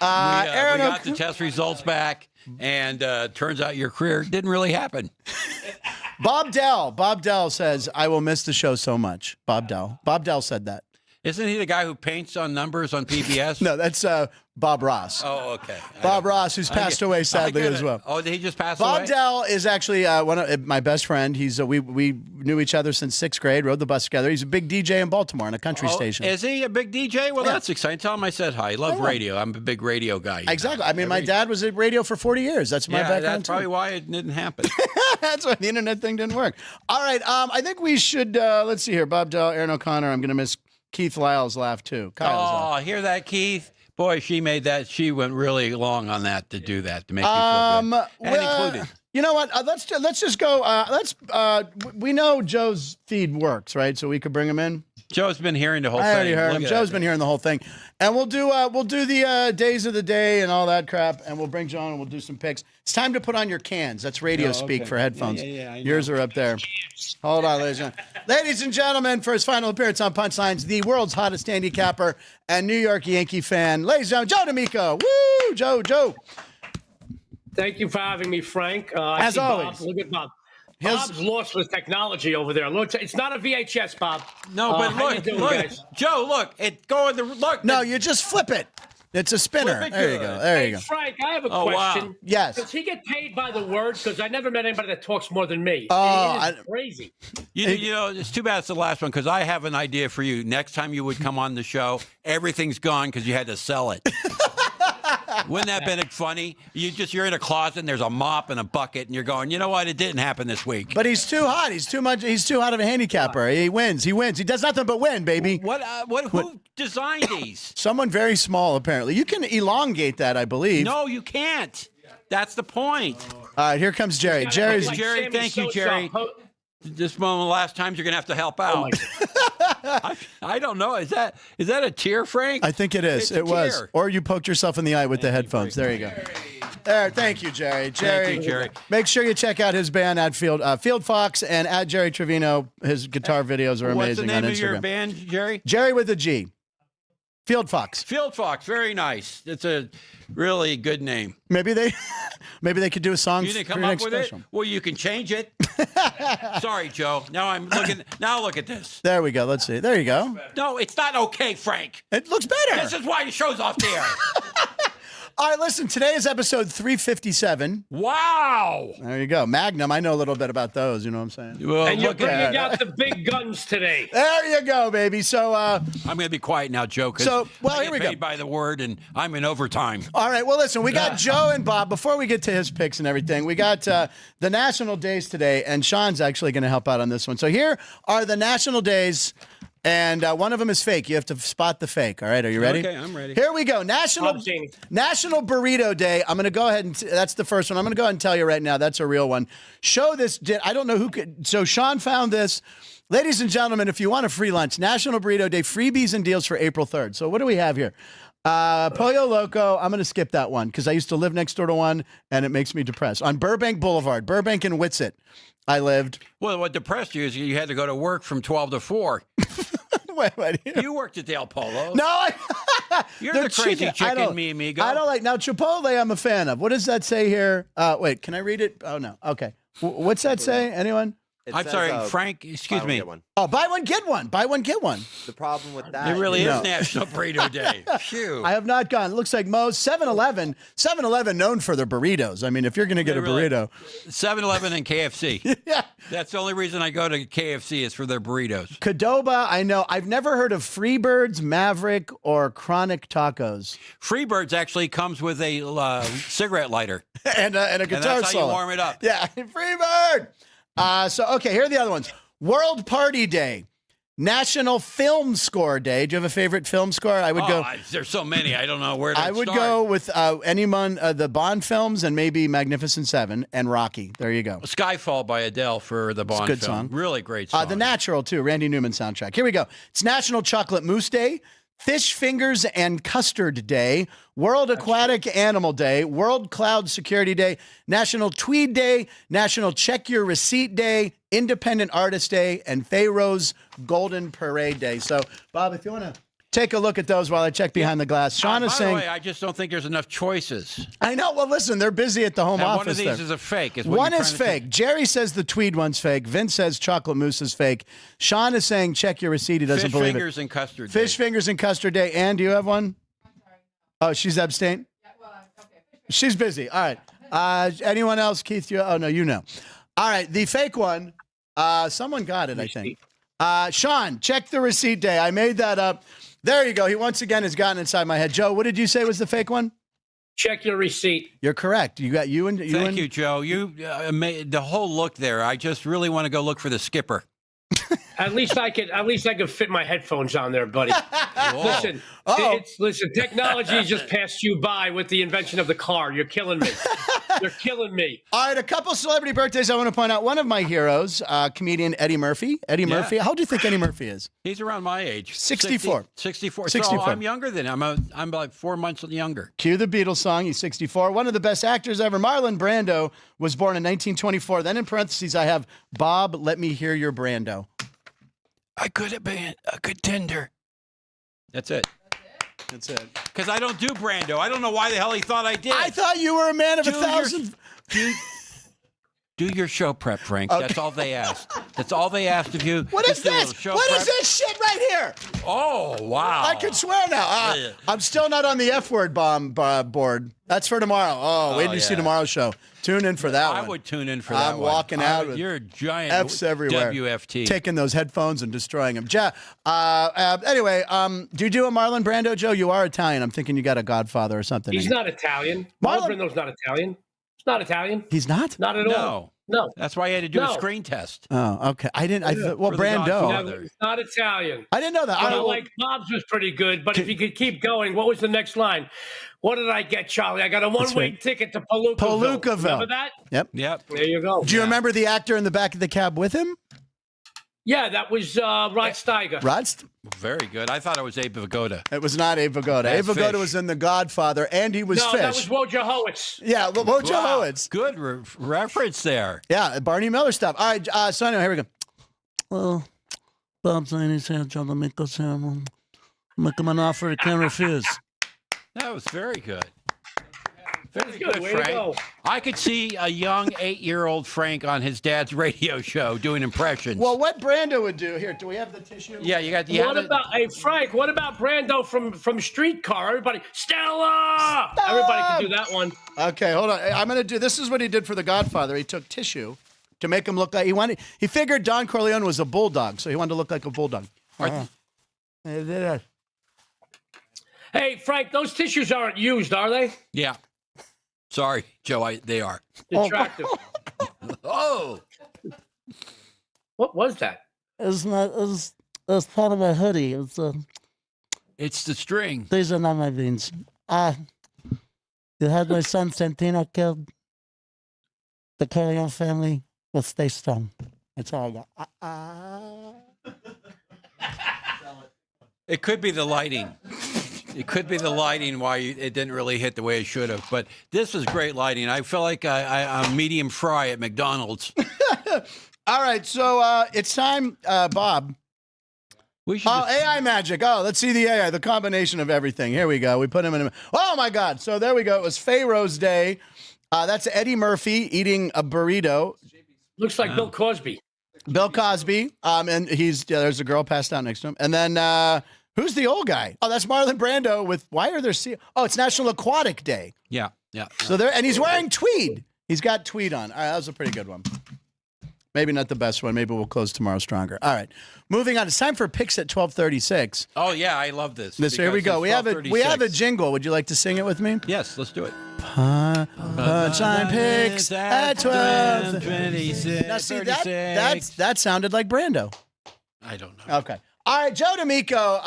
We Aaron got the test results back, and turns out your career didn't really happen. Bob Dell says, I will miss the show so much. Bob Dell said that. Isn't he the guy who paints on numbers on PBS? No, that's Bob Ross. Oh, okay. Bob Ross, who's passed away sadly as well. Oh, did he just pass away? Bob Dell is actually one of my best friend. He's we knew each other since 6th grade, rode the bus together. He's a big DJ in Baltimore on a country station. Is he a big DJ? Well, Yeah. that's exciting. Tell him I said hi. I love radio. I'm a big radio guy. you know. Exactly. I mean, my dad was at radio for 40 years. That's my Yeah, background that's probably too. why it didn't happen. That's why the internet thing didn't work. All right. I think we should, let's see here. Bob Dell, Aaron O'Connor. I'm going to miss Keith Lyle's laugh too. Kyle's laugh. Oh, hear that, Keith? Boy, she made that. She went really long on that to do that to make you feel good. And included. You know what? Let's just go. We know Joe's feed works, right? So we could bring him in. Joe's been hearing the whole thing. I already heard Look him. at Joe's that. been hearing the whole thing, and we'll do the days of the day and all that crap, and we'll bring Joe and we'll do some picks. It's time to put on your cans. That's radio speak for headphones. Yeah, I know. Yours are up there. Hold on, ladies and gentlemen, for his final appearance on Punchlines, the world's hottest handicapper and New York Yankee fan, ladies and gentlemen, Joe D'Amico. Woo, Joe. Thank you for having me, Frank. As see always. Bob. Look at Bob. His- Bob's lost with technology over there. Look, it's not a VHS, Bob. No, but how you look, doing, look, guys? Joe, look, it going the look. No, you just flip it. It's a spinner. Flip it There you good. go. There Hey, you go. Frank, I have a Oh, wow. question. Yes. Does he get paid by the word? Because I never met anybody that talks more than me. Oh, It is crazy. You know, it's too bad it's the last one because I have an idea for you. Next time you would come on the show, everything's gone because you had to sell it. Wouldn't that have been funny? You're in a closet and there's a mop and a bucket and you're going, you know what? It didn't happen this week. But he's too hot. He's too hot of a handicapper. He wins. He does nothing but win, baby. Who designed these? Someone very small, apparently. You can elongate that, I believe. No, you can't. That's the point. All right, here comes Jerry. Jerry's. Jerry, thank you, Jerry. This moment, last times you're gonna have to help out. I don't know. Is that a tear, Frank? I think it is. It was. Or you poked yourself in the eye with the headphones. There you go. There. Thank you, Jerry. Thank you, Jerry. Make sure you check out his band at Field Fox and at Jerry Trevino. His guitar videos are amazing on Instagram. What's the name of your band, Jerry? Jerry with a G. Field Fox. Field Fox. Very nice. It's a really good name. Maybe they could do a song. You didn't for come your up next with special. it. Well, you can change it. Sorry, Joe. Now look at this. There we go. Let's see. There you go. No, it's not okay, Frank. It looks better. This is why the show's off the air. All right, listen. Today is episode 357. Wow. There you go. Magnum. I know a little bit about those. You know what I'm saying? Well, And you're bringing out the big guns today. There you go, baby. So, I'm going to be quiet now, Joe. So, well, I here we get go. paid by the word, and I'm in overtime. All right. Well, listen, we got Joe and Bob. Before we get to his picks and everything, we got the national days today, and Sean's actually going to help out on this one. So here are the national days, and one of them is fake. You have to spot the fake. All right. Are you ready? Okay, I'm ready. Here we go. National Burrito Day. I'm going to go ahead and that's the first one. I'm going to go ahead and tell you right now. That's a real one. Show this. I don't know who could. So Sean found this. Ladies and gentlemen, if you want a free lunch, National Burrito Day, freebies and deals for April 3rd. So what do we have here? Pollo Loco. I'm going to skip that one because I used to live next door to one, and it makes me depressed. On Burbank Boulevard, Burbank and Whitsett, I lived. Well, what depressed you is you had to go to work from 12 to 4. Wait. You worked at Del Polo. No, You're the crazy chicken, me amigo. I don't like. Now, Chipotle, I'm a fan of. What does that say here? Wait, can I read it? Oh, no. Okay. What's that say? Anyone? I'm sorry, Frank. Excuse me. Oh, buy one, get one. Buy one, get one. The problem with that. It really is National Burrito Day. Phew. I have not gone. It looks like Moe's 7-Eleven. 7-Eleven known for their burritos. I mean, if you're going to get a burrito. 7-Eleven and KFC. Yeah. That's the only reason I go to KFC is for their burritos. Qdoba, I know. I've never heard of Freebirds, Maverick, or Chronic Tacos. Freebirds actually comes with a cigarette lighter. and a guitar And that's how solo. you warm it up. Yeah, Freebird. Okay, here are the other ones. World Party Day. National Film Score Day. Do you have a favorite film score? I would go. There's so many. I don't know where to I would start. go with anyone, the Bond films, and maybe Magnificent Seven and Rocky. There you go. Skyfall by Adele for the Bond good film. song. Really great song. The Natural, too. Randy Newman soundtrack. Here we go. It's National Chocolate Mousse Day. Fish Fingers and Custard Day, World Aquatic Animal Day, World Cloud Security Day, National Tweed Day, National Check Your Receipt Day, Independent Artist Day, and Pharaoh's Golden Parade Day. So, Bob, if you want to take a look at those while I check behind the glass. Sean is saying... By the way, I just don't think there's enough choices. I know. Well, listen, they're busy at the home And office. one of these there. is a fake. One is fake. Jerry says the Tweed one's fake. Vince says chocolate mousse is fake. Sean is saying check your receipt. He doesn't Fish believe fingers it. and custard. Fish Day. fingers and custard day. Ann, do you have one? Oh, she's abstained? Yeah, well, okay. She's busy. All right. Anyone else? Keith, oh, no, you know. All right. The fake one, someone got it, I think. Sean, check the receipt day. I made that up. There you go. He once again has gotten inside my head. Joe, what did you say was the fake one? Check your receipt. You're correct. You got you and you. Thank you, Joe. You made the whole look there. I just really want to go look for the skipper. At least I could fit my headphones on there, buddy. Listen, listen. Technology just passed you by with the invention of the car. You're killing me. You're killing me. All right, a couple celebrity birthdays I want to point out. One of my heroes, comedian Eddie Murphy. Eddie Murphy. How old do you think Eddie Murphy is? He's around my age. 64. 64. 64. So I'm younger than him. I'm like 4 months younger. Cue the Beatles song. He's 64. One of the best actors ever. Marlon Brando was born in 1924. Then in parentheses, I have Bob, let me hear your Brando. I could have been a contender. That's it. That's it. Because I don't do Brando. I don't know why the hell he thought I did. I thought you were a man of 1,000. Do your show prep, Frank. Okay. That's all they asked. That's all they asked of you. What is this? What is this shit right here? Oh, wow. I can swear now. I'm still not on the F word bomb board. That's for tomorrow. Wait till you see tomorrow's show. Tune in for that one. I would tune in for that I'm one. walking out with you're a giant F's everywhere. WFT. Taking those headphones and destroying them. Anyway, do you do a Marlon Brando, Joe? You are Italian. I'm thinking you got a Godfather or something. He's not Italian. Marlon Brando's not Italian. He's not Italian. He's not? Not at all. No. That's why you had to do a screen test. Oh, okay. I didn't. Well, For the Brando. Godfather. He's not Italian. I didn't know that. Like Bob's was pretty good, but if you could keep going, what was the next line? What did I get, Charlie? I got a one-way ticket to Palookaville. Palookaville. Remember that? Yep. There you go. Do you remember the actor in the back of the cab with him? Yeah, that was Rod Steiger. Very good. I thought it was Abe Vigoda. It was not Abe Vigoda. Abe Vigoda was in The Godfather, and he was No, Fish. that was Wojciechowicz. Yeah, Wojciechowicz. Good reference there. Yeah, Barney Miller stuff. All right, so anyway, here we go. Well, Bob Zany said, "John Nicotero, make him an offer he can't refuse." That was very good. Very good. good, Way to Frank. go. I could see a young 8-year-old Frank on his dad's radio show doing impressions. Well, what Brando would do here? Do we have the tissue? Yeah, you got the. Hey, Frank, what about Brando from Streetcar? Everybody, Stella! Everybody can do that one. Okay, hold on. I'm going to do, this is what he did for The Godfather. He took tissue to make him look like, he figured Don Corleone was a bulldog, so he wanted to look like a bulldog. Hey, Frank, those tissues aren't used, are they? Yeah. Sorry, Joe, they are. Detractive. Oh. What was that? It's part of my hoodie. It's the string. These are not my beans. You had my son Santino killed. The Corleone family will stay strong. That's all I got. It could be the lighting. It could be the lighting why it didn't really hit the way it should have. But this was great lighting. I feel like I'm medium fry at McDonald's. All right, so it's time, Bob. We should AI magic. Oh, let's see the AI, the combination of everything. Here we go. We put him in. Oh, my God. So there we go. It was Pharaoh's Day. That's Eddie Murphy eating a burrito. Looks like Bill Cosby. Bill Cosby. And there's a girl passed out next to him. And then who's the old guy? Oh, that's Marlon Brando with, why are there it's National Aquatic Day. Yeah. So and he's wearing tweed. He's got tweed on. All right, that was a pretty good one. Maybe not the best one. Maybe we'll close tomorrow stronger. All right. Moving on. It's time for picks at 12:36. Oh, yeah, I love this. Here we go. We have a jingle. Would you like to sing it with me? Yes, let's do it. Punchline picks at 12:36. Now, see, that sounded like Brando. I don't know. Okay. All right, Joe D'Amico.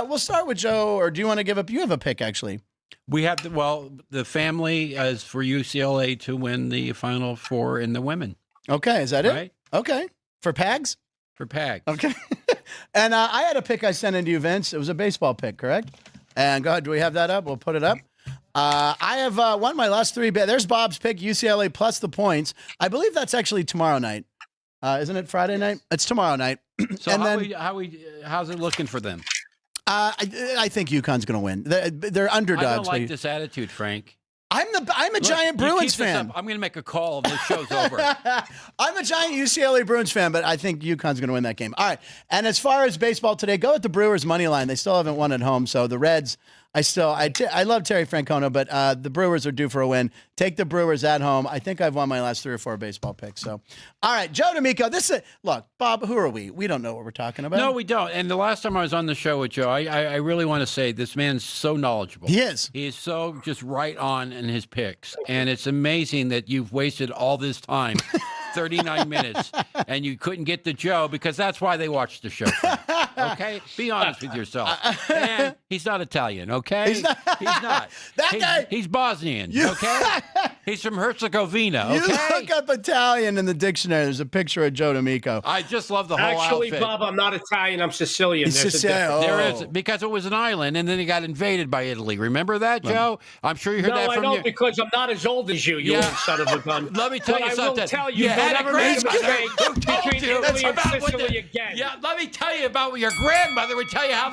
We'll start with Joe, or do you want to give up? You have a pick, actually. We have the family is for UCLA to win the Final Four in the women. Okay, is that it? Right. Okay. For Pags? For Pags. Okay. And I had a pick I sent into you, Vince. It was a baseball pick, correct? And go ahead. Do we have that up? We'll put it up. I have won my last three. There's Bob's pick, UCLA plus the points. I believe that's actually tomorrow night. Isn't it Friday night? It's tomorrow night. So and how's it looking for them? I think UConn's going to win. They're underdogs. I don't like this attitude, Frank. I'm a giant Bruins fan. I'm going to make a call if this show's over. I'm a giant UCLA Bruins fan, but I think UConn's going to win that game. All right. And as far as baseball today, go with the Brewers money line. They still haven't won at home. So the Reds, I love Terry Francona, but the Brewers are due for a win. Take the Brewers at home. I think I've won my last 3 or 4 baseball picks. So, all right, Joe D'Amico. Look, Bob. Who are we? We don't know what we're talking about. No, we don't. And the last time I was on the show with Joe, I really want to say this man's so knowledgeable. He is. He is so just right on in his picks, and it's amazing that you've wasted all this time. 39 minutes, and you couldn't get to Joe because that's why they watched the show. Okay? Be honest with yourself. And he's not Italian, okay? He's not. He's Bosnian, okay? He's from Herzegovina, okay? You look up Italian in the dictionary. There's a picture of Joe D'Amico. I just love the whole Actually, outfit. Bob, I'm not Italian. I'm Sicilian. He's Sicilian. There is, because it was an island, and then it got invaded by Italy. Remember that, Joe? I'm sure you heard that from No, I don't, because I'm not as old as you, you old son of a gun. Let me tell you something. I will tell you, don't ever make a mistake between Italy and Sicily again. Yeah, let me tell you about what your grandmother would tell you how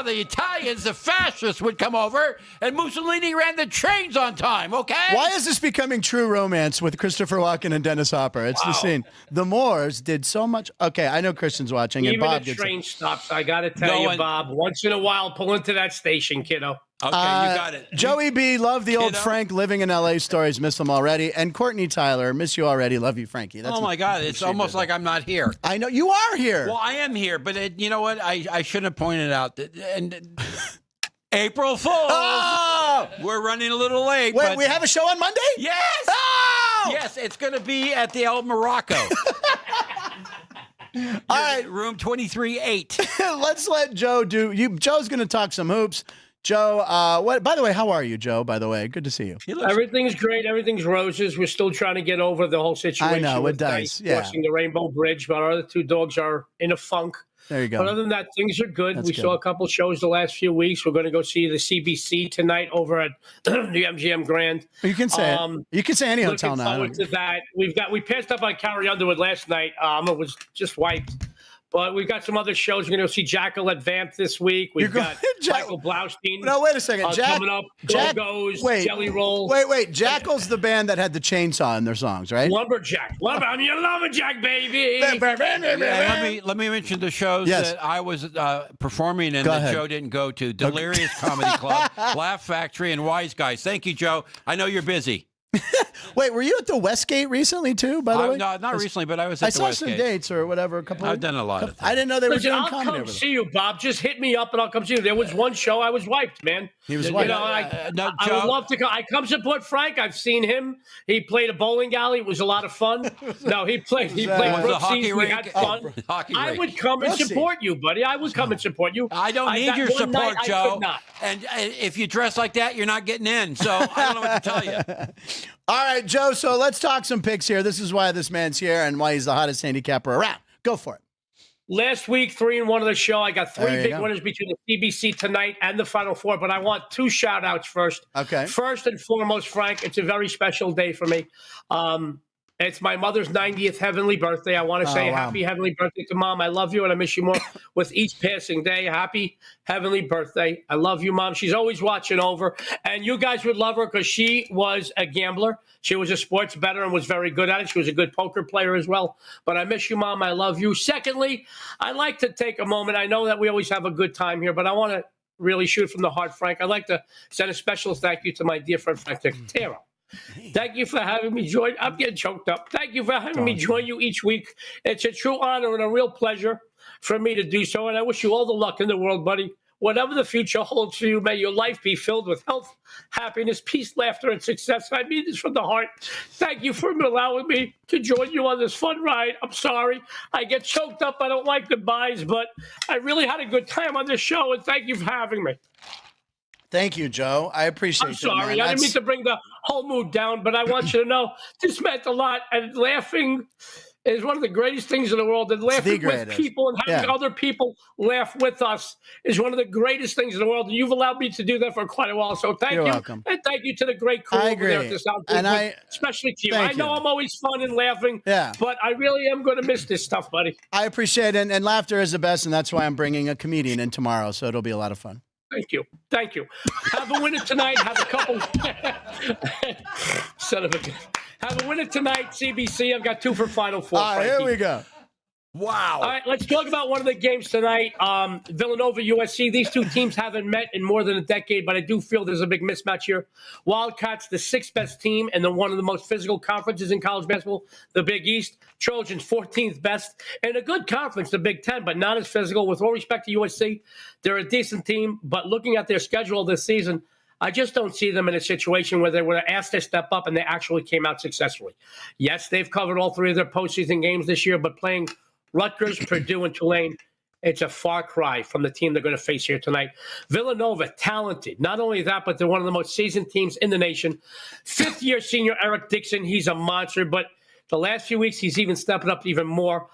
the Italians, the fascists, would come over, and Mussolini ran the trains on time, okay? Why is this becoming true romance with Christopher Walken and Dennis Hopper? It's the scene. The Moors did so much. Okay, I know Christian's watching. Even and Bob the train stops. I got to tell you, Bob, once in a while, pull into that station, kiddo. Okay, you got it. Joey B, love the old Frank living in L.A. stories. Miss them already. And Courtney Tyler, miss you already. Love you, Frankie. Oh, my God. It's almost like I'm not here. I know. You are here. Well, I am here, but you know what? I should have pointed out that. And April Fool's. Oh! We're running a little late. Wait, we have a show on Monday? Yes. Oh! Yes, it's going to be at the El Morocco. All right. Room 23-8. Let's let Joe do. Joe's going to talk some hoops. Joe, what? By the way, how are you, Joe? By the way, good to see you. Everything's great. Everything's roses. We're still trying to get over the whole situation. I know, with it does. Dice Yeah. crossing the Rainbow Bridge, but our other two dogs are in a funk. There you go. But other than that, things are good. That's We saw a couple shows the last few weeks. We're going to go see the CBC tonight over at the MGM Grand. You can say it. You can say any hotel now. Looking forward to that. We passed up on Carrie Underwood last night. It was just wiped. But we've got some other shows. We're going to go see Jackal at Vamp this week. We've got Michael Blaustein. No, wait a second. Coming up. Broncos, Jelly Roll. Wait. Jackal's the band that had the chainsaw in their songs, right? Lumberjack. I'm your Lumberjack, baby. Let me mention the shows that I was performing in that Joe didn't go to. Delirious Comedy Club, Laugh Factory, and Wise Guys. Thank you, Joe. I know you're busy. Wait, were you at the Westgate recently too? By the way, no, not recently, but I was. At I the saw Westgate. some dates or whatever. I've done a lot of things. I didn't know they were doing I'll comedy. come see you, Bob. Just hit me up and I'll come see you. There was one show I was wiped, man. He was wiped. I would love to come. I come support Frank. I've seen him. He played a bowling alley. It was a lot of fun. No, he played. He played was a hockey Brooksies. We rink. had fun. I would come and support you, buddy. I would come and support you. I don't need your support, night, Joe. And if you dress like that, you're not getting in. So I don't know what to tell you. All right, Joe. So let's talk some picks here. This is why this man's here and why he's the hottest handicapper around. Go for it. Last week, 3-1 of the show. I got three big winners between the CBC tonight and the Final Four, but I want two shout-outs first. Okay. First and foremost, Frank, it's a very special day for me. It's my mother's 90th heavenly birthday. I want to say happy heavenly birthday to Mom. I love you and I miss you more with each passing day. Happy heavenly birthday. I love you, Mom. She's always watching over. And you guys would love her because she was a gambler. She was a sports bettor and was very good at it. She was a good poker player as well. But I miss you, Mom. I love you. Secondly, I'd like to take a moment. I know that we always have a good time here, but I want to really shoot from the heart, Frank. I'd like to send a special thank you to my dear friend, Frank Nicotero. Thank you for having me join. I'm getting choked up. Thank you for having me join you each week. It's a true honor and a real pleasure for me to do so. And I wish you all the luck in the world, buddy. Whatever the future holds for you, may your life be filled with health, happiness, peace, laughter, and success. I mean this from the heart. Thank you for allowing me to join you on this fun ride. I'm sorry. I get choked up. I don't like goodbyes, but I really had a good time on this show, and thank you for having me. Thank you, Joe. I appreciate it. I'm sorry. I didn't mean to bring the whole mood down, but I want you to know this meant a lot. And laughing is one of the greatest things in the world. And laughing with people and having other people laugh with us is one of the greatest things in the world. And you've allowed me to do that for quite a while. So thank you. Welcome. And thank you to the great crew over there at the South. And especially to you. I know I'm always fun and laughing, but I really am going to miss this stuff, buddy. I appreciate it. And laughter is the best. And that's why I'm bringing a comedian in tomorrow. So it'll be a lot of fun. Thank you. Thank you. Have a winner tonight. Have a couple. Son of a. Have a winner tonight, CBC. I've got two for Final Four. All right, here we go. Wow. All right, let's talk about one of the games tonight. Villanova, USC. These two teams haven't met in more than a decade, but I do feel there's a big mismatch here. Wildcats, the sixth best team and one of the most physical conferences in college basketball, the Big East. Trojans, 14th best. And a good conference, the Big Ten, but not as physical. With all respect to USC, they're a decent team, but looking at their schedule this season, I just don't see them in a situation where they were asked to step up and they actually came out successfully. Yes, they've covered all three of their postseason games this year, but playing Rutgers, Purdue, and Tulane, it's a far cry from the team they're going to face here tonight. Villanova, talented. Not only that, but they're one of the most seasoned teams in the nation. Fifth-year senior Eric Dixon, he's a monster, but the last few weeks he's even stepped up even more.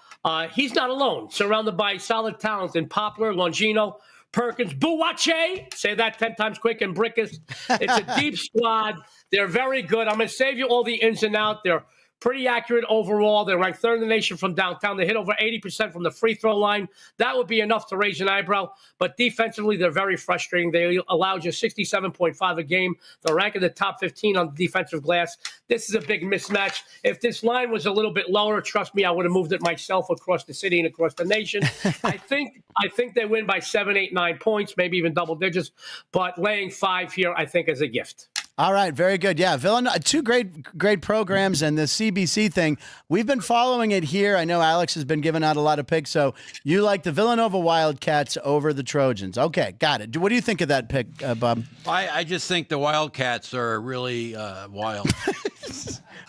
He's not alone. Surrounded by solid talent in Poplar, Longino, Perkins, Buwache, say that 10 times quick, and Brickus. It's a deep squad. They're very good. I'm going to save you all the ins and outs. They're pretty accurate overall. They're ranked third in the nation from downtown. They hit over 80% from the free throw line. That would be enough to raise an eyebrow. But defensively, they're very frustrating. They allow just 67.5 a game. They're ranked in the top 15 on the defensive glass. This is a big mismatch. If this line was a little bit lower, trust me, I would have moved it myself across the city and across the nation. I think they win by 7, 8, 9 points, maybe even double digits. But laying 5 here, I think, is a gift. All right, very good. Yeah, Villanova, two great programs, and the CBC thing, we've been following it here. I know Alex has been giving out a lot of picks, so you like the Villanova Wildcats over the Trojans. Okay, got it. What do you think of that pick, Bob? I just think the Wildcats are really wild.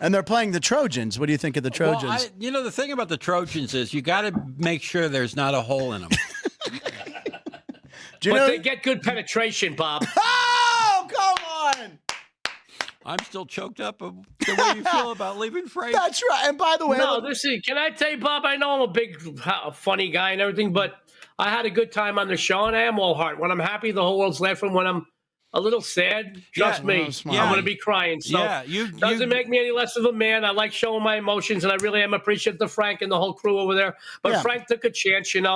And they're playing the Trojans. What do you think of the Trojans? Well, the thing about the Trojans is you got to make sure there's not a hole in them. But they get good penetration, Bob. Oh, come on. I'm still choked up of the way you feel about leaving Frank. That's right. And by the way, No, can I tell you, Bob, I know I'm a big, funny guy and everything, but I had a good time on the show, and I am all heart. When I'm happy, the whole world's laughing. When I'm a little sad, trust me, I'm going to be crying. So doesn't make me any less of a man. I like showing my emotions, and I really am appreciative to Frank and the whole crew over there. But Frank took a chance, and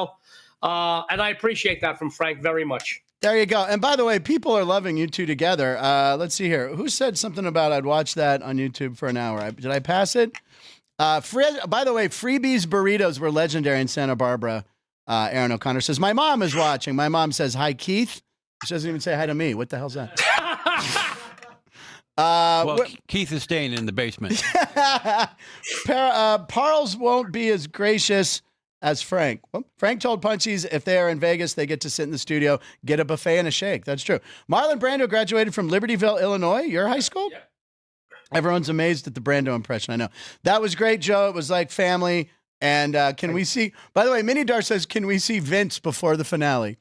I appreciate that from Frank very much. There you go. And by the way, people are loving you two together. Let's see here. Who said something about I'd watch that on YouTube for an hour? Did I pass it? By the way, Freebies burritos were legendary in Santa Barbara. Aaron O'Connor says, my mom is watching. My mom says, hi, Keith. She doesn't even say hi to me. What the hell's that? Keith is staying in the basement. Parles won't be as gracious as Frank. Well, Frank told Punchies if they are in Vegas, they get to sit in the studio, get a buffet and a shake. That's true. Marlon Brando graduated from Libertyville, Illinois. Your high school? Yeah. Everyone's amazed at the Brando impression. I know. That was great, Joe. It was like family. And can we see, by the way, Minnie Dar says, can we see Vince before the finale?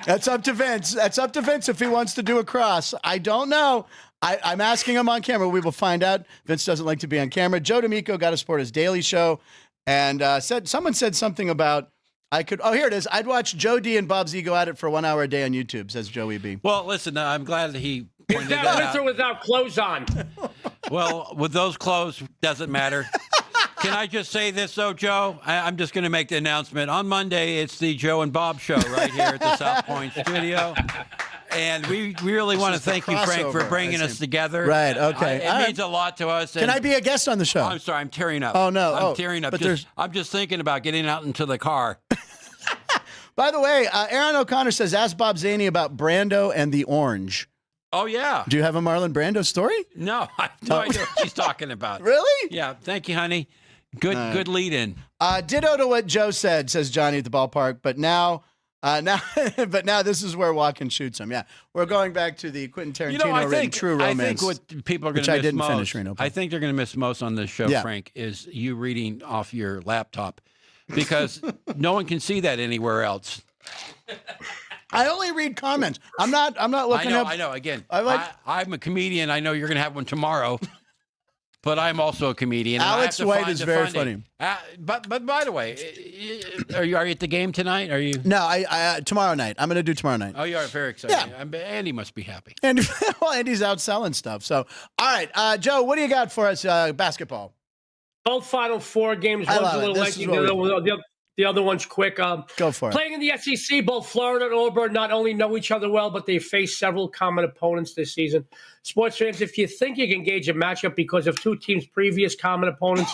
That's up to Vince. That's up to Vince if he wants to do a cross. I don't know. I'm asking him on camera. We will find out. Vince doesn't like to be on camera. Joe D'Amico got to support his daily show. And someone said something about here it is. I'd watch Joe D and Bob Z go at it for 1 hour a day on YouTube, says Joey B. Well, listen, I'm glad that he pointed that with out. or without clothes on? Well, with those clothes, doesn't matter. Can I just say this, though, Joe? I'm just going to make the announcement. On Monday, it's the Joe and Bob show right here at the South Point studio. And we really want to thank you, Frank, for bringing us together. Right, okay. It means a lot to us. Can I be a guest on the show? I'm sorry, I'm tearing up. Oh, no. I'm tearing up. But I'm just thinking about getting out into the car. By the way, Aaron O'Connor says, ask Bob Zany about Brando and the orange. Oh, yeah. Do you have a Marlon Brando story? No, I have no idea what she's talking about. Really? Yeah, thank you, honey. Good lead in. Ditto to what Joe said, says Johnny at the ballpark. But now this is where Walken shoots him. Yeah, we're going back to the Quentin Tarantino written True Romance. I think what people are going to miss most. I think they're going to miss most on this show, Frank, is you reading off your laptop, because no one can see that anywhere else. I only read comments. I'm not looking up. I know. Again, I'm a comedian. I know you're going to have one tomorrow. But I'm also a comedian. Alex White is very funny. But by the way, are you at the game tonight? Are you? No, I tomorrow night. I'm going to do tomorrow night. Oh, you are very excited. Yeah. Andy must be happy. Andy's out selling stuff. So, all right, Joe, what do you got for us? Basketball. Both Final Four games. One's a little lengthy. The other one's quick. Go for it. Playing in the SEC, both Florida and Auburn not only know each other well, but they face several common opponents this season. Sports fans, if you think you can gauge a matchup because of two teams' previous common opponents,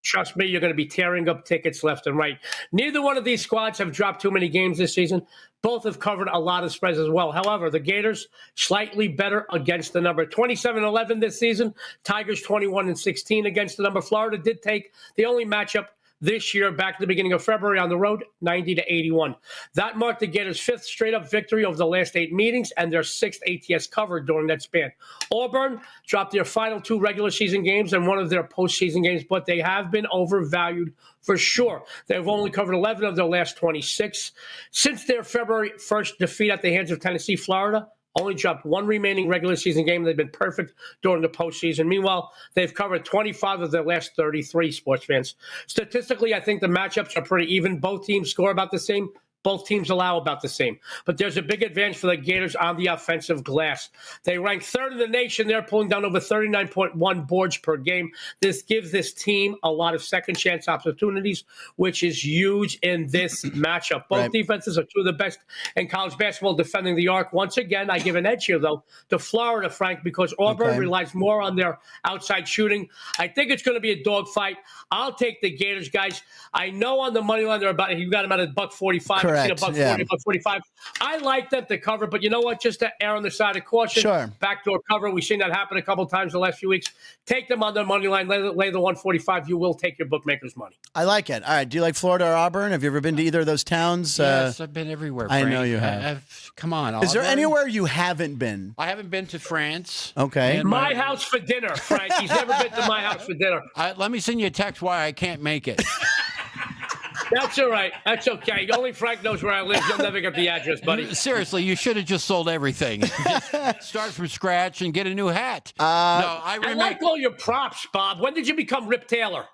trust me, you're going to be tearing up tickets left and right. Neither one of these squads have dropped too many games this season. Both have covered a lot of spreads as well. However, the Gators slightly better against the number. 27-11 this season. Tigers 21-16 against the number. Florida did take the only matchup this year, back at the beginning of February on the road, 90-81. That marked the Gators' fifth straight-up victory over the last 8 meetings and their sixth ATS cover during that span. Auburn dropped their final 2 regular season games and one of their postseason games, but they have been overvalued for sure. They've only covered 11 of their last 26. Since their February 1st defeat at the hands of Tennessee, Florida only dropped 1 remaining regular season game. They've been perfect during the postseason. Meanwhile, they've covered 25 of their last 33, sports fans. Statistically, I think the matchups are pretty even. Both teams score about the same. Both teams allow about the same. But there's a big advantage for the Gators on the offensive glass. They rank 3rd in the nation. They're pulling down over 39.1 boards per game. This gives this team a lot of second-chance opportunities, which is huge in this matchup. Both defenses are 2 of the best in college basketball defending the arc. Once again, I give an edge here, though, to Florida, Frank, because Auburn relies more on their outside shooting. I think it's going to be a dogfight. I'll take the Gators, guys. I know on the money line, you got them at $1.45. Correct. $1.45. I like them to cover, but you know what? Just to err on the side of caution. Sure. Backdoor cover. We've seen that happen a couple times the last few weeks. Take them on the money line. Lay the 145. You will take your bookmaker's money. I like it. All right. Do you like Florida or Auburn? Have you ever been to either of those towns? Yes, I've been everywhere, Frank. I know you have. Come on. Is there anywhere you haven't been? I haven't been to France. Okay. My house for dinner, Frank. He's never been to my house for dinner. Let me send you a text why I can't make it. That's all right. That's okay. Only Frank knows where I live. You'll never get the address, buddy. Seriously, you should have just sold everything. Just start from scratch and get a new hat. No, I like all your props, Bob. When did you become Rip Taylor?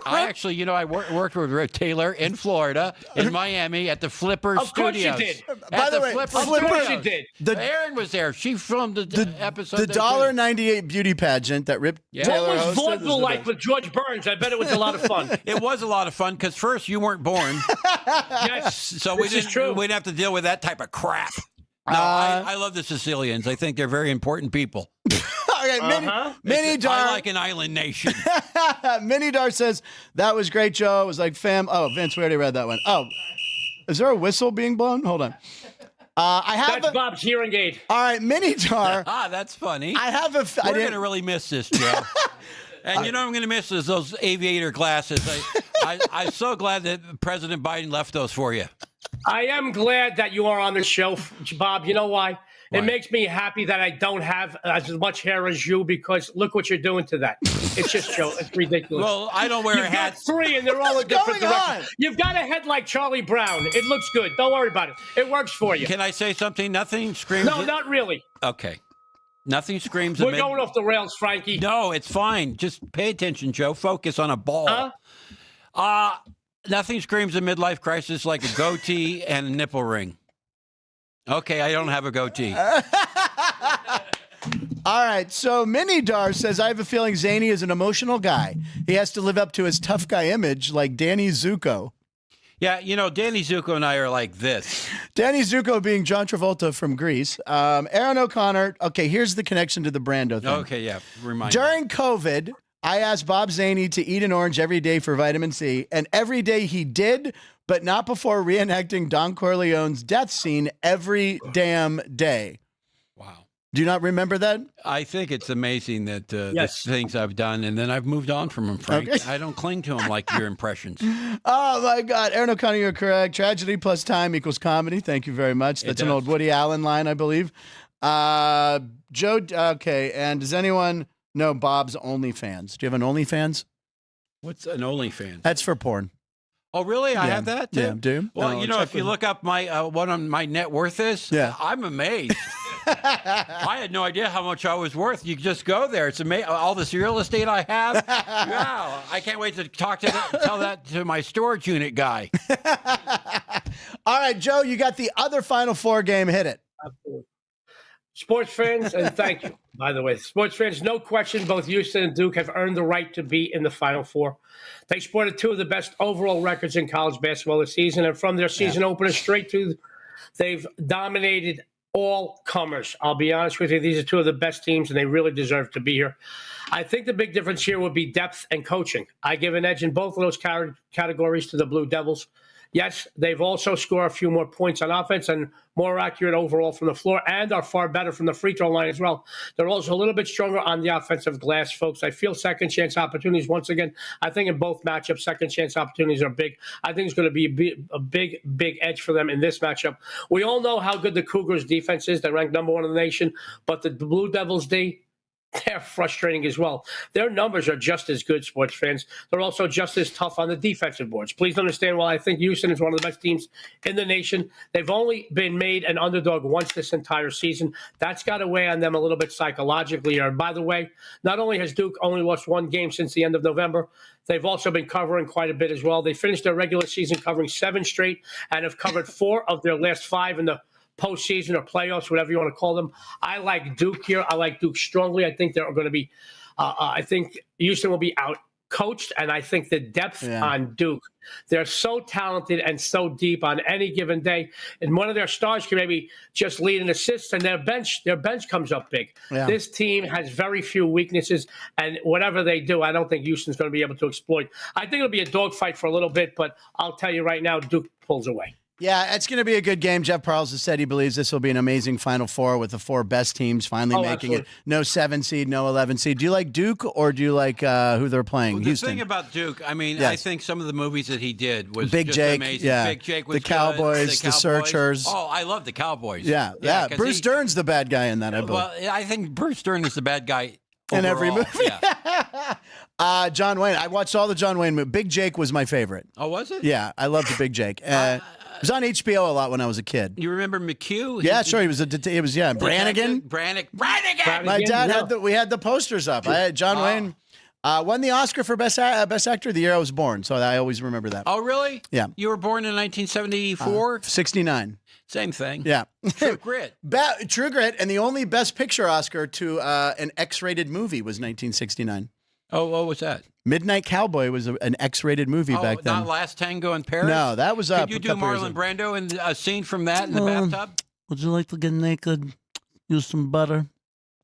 I actually, I worked with Rip Taylor in Florida, in Miami, at the Flipper Of course Studios. you did. By the way, Of course you did. Erin was there. She filmed the episode. The $1.98 beauty pageant that Rip Taylor What was hosted vaudeville like with George Burns? I bet it was a lot of fun. It was a lot of fun because first you weren't born, Yes, so this is true. we didn't have to deal with that type of crap. No, I love the Sicilians. I think they're very important people. Okay, Mini Dar. I like an island nation. Mini Dar says, that was great, Joe. It was like Vince, we already read that one. Oh, is there a whistle being blown? Hold on. That's Bob's hearing aid. All right, Mini Dar. That's funny. We're going to really miss this, Joe. And I'm going to miss is those aviator glasses. I'm so glad that President Biden left those for you. I am glad that you are on the show, Bob. You know why? It makes me happy that I don't have as much hair as you, because look what you're doing to that. It's just, Joe, it's ridiculous. Well, I don't wear a hat. You've got 3 and they're all in different directions. You've got a head like Charlie Brown. It looks good. Don't worry about it. It works for you. Can I say something? Nothing screams. No, not really. Okay. Nothing screams. We're going off the rails, Frankie. No, it's fine. Just pay attention, Joe. Focus on a ball. Nothing screams a midlife crisis like a goatee and a nipple ring. Okay, I don't have a goatee. All right, so Mini Dar says, I have a feeling Zany is an emotional guy. He has to live up to his tough guy image like Danny Zuko. Yeah, Danny Zuko and I are like this. Danny Zuko being John Travolta from Grease. Aaron O'Connor. Okay, here's the connection to the Brando thing. Okay, yeah. Remind During COVID, I asked Bob Zany to eat an orange every day for vitamin C, and every day he did, but not before reenacting Don Corleone's death scene every damn day. Wow. Do you not remember that? I think it's amazing that the things I've done, and then I've moved on from them, Frank. Okay. I don't cling to them like your impressions. Oh, my God. Aaron O'Connor, you're correct. Tragedy plus time equals comedy. Thank you very much. That's an old Woody Allen line, I believe. Joe, okay. And does anyone know Bob's OnlyFans? Do you have an OnlyFans? What's an OnlyFans? That's for porn. Oh, really? I have that too? Yeah, do you? Well, if you look up my what my net worth is, I'm amazed. I had no idea how much I was worth. You just go there. It's amazing. All this real estate I have. Wow. I can't wait to tell that to my storage unit guy. All right, Joe, you got the other Final Four game. Hit it. Absolutely. Sports fans, and thank you, by the way. Sports fans, no question, both Houston and Duke have earned the right to be in the Final Four. They sported 2 of the best overall records in college basketball this season, and from their season opener straight to, they've dominated all comers. I'll be honest with you, these are 2 of the best teams, and they really deserve to be here. I think the big difference here would be depth and coaching. I give an edge in both of those categories to the Blue Devils. Yes, they've also scored a few more points on offense and more accurate overall from the floor, and are far better from the free throw line as well. They're also a little bit stronger on the offensive glass, folks. I feel second chance opportunities once again. I think in both matchups, second chance opportunities are big. I think it's going to be a big edge for them in this matchup. We all know how good the Cougars' defense is. They're ranked number 1 in the nation, but the Blue Devils' D, they're frustrating as well. Their numbers are just as good, sports fans. They're also just as tough on the defensive boards. Please understand, while I think Houston is one of the best teams in the nation, they've only been made an underdog once this entire season. That's got to weigh on them a little bit psychologically. And by the way, not only has Duke only lost 1 game since the end of November, they've also been covering quite a bit as well. They finished their regular season covering 7 straight and have covered 4 of their last 5 in the postseason or playoffs, whatever you want to call them. I like Duke here. I like Duke strongly. I think they're going to be I think Houston will be out coached, and I think the depth on Duke, they're so talented and so deep on any given day, and one of their stars can maybe just lead an assist, and their bench comes up big. This team has very few weaknesses, and whatever they do, I don't think Houston's going to be able to exploit. I think it'll be a dogfight for a little bit, but I'll tell you right now, Duke pulls away. Yeah, it's going to be a good game. Jeff Parles has said he believes this will be an amazing Final Four with the 4 best teams finally making it. No 7 seed, no 11 seed. Do you like Duke, or do you like who they're playing? Well, Houston. The thing about Duke, I mean, I think some of the movies that he did was Big just Jake, amazing. yeah. Big Jake was the Cowboys, good. the Searchers. Oh, I love the Cowboys. Yeah. Bruce Dern's the bad guy in that, I believe. Well, I think Bruce Dern is the bad guy overall. in every movie. John Wayne. I watched all the John Wayne movies. Big Jake was my favorite. Oh, was it? Yeah, I loved the Big Jake. It was on HBO a lot when I was a kid. You remember McHugh? Yeah, sure. He was Brannigan. Brannigan. My dad we had the posters up. John Wayne won the Oscar for best actor the year I was born, so I always remember that. Oh, really? Yeah. You were born in 1974? 69. Same thing. Yeah. True Grit. True Grit, and the only Best Picture Oscar to an X-rated movie was 1969. Oh, what was that? Midnight Cowboy was an X-rated movie back then. Not Last Tango in Paris? No, that was up. Could you do Marlon Brando in a scene from that in the bathtub? Would you like to get naked? Use some butter.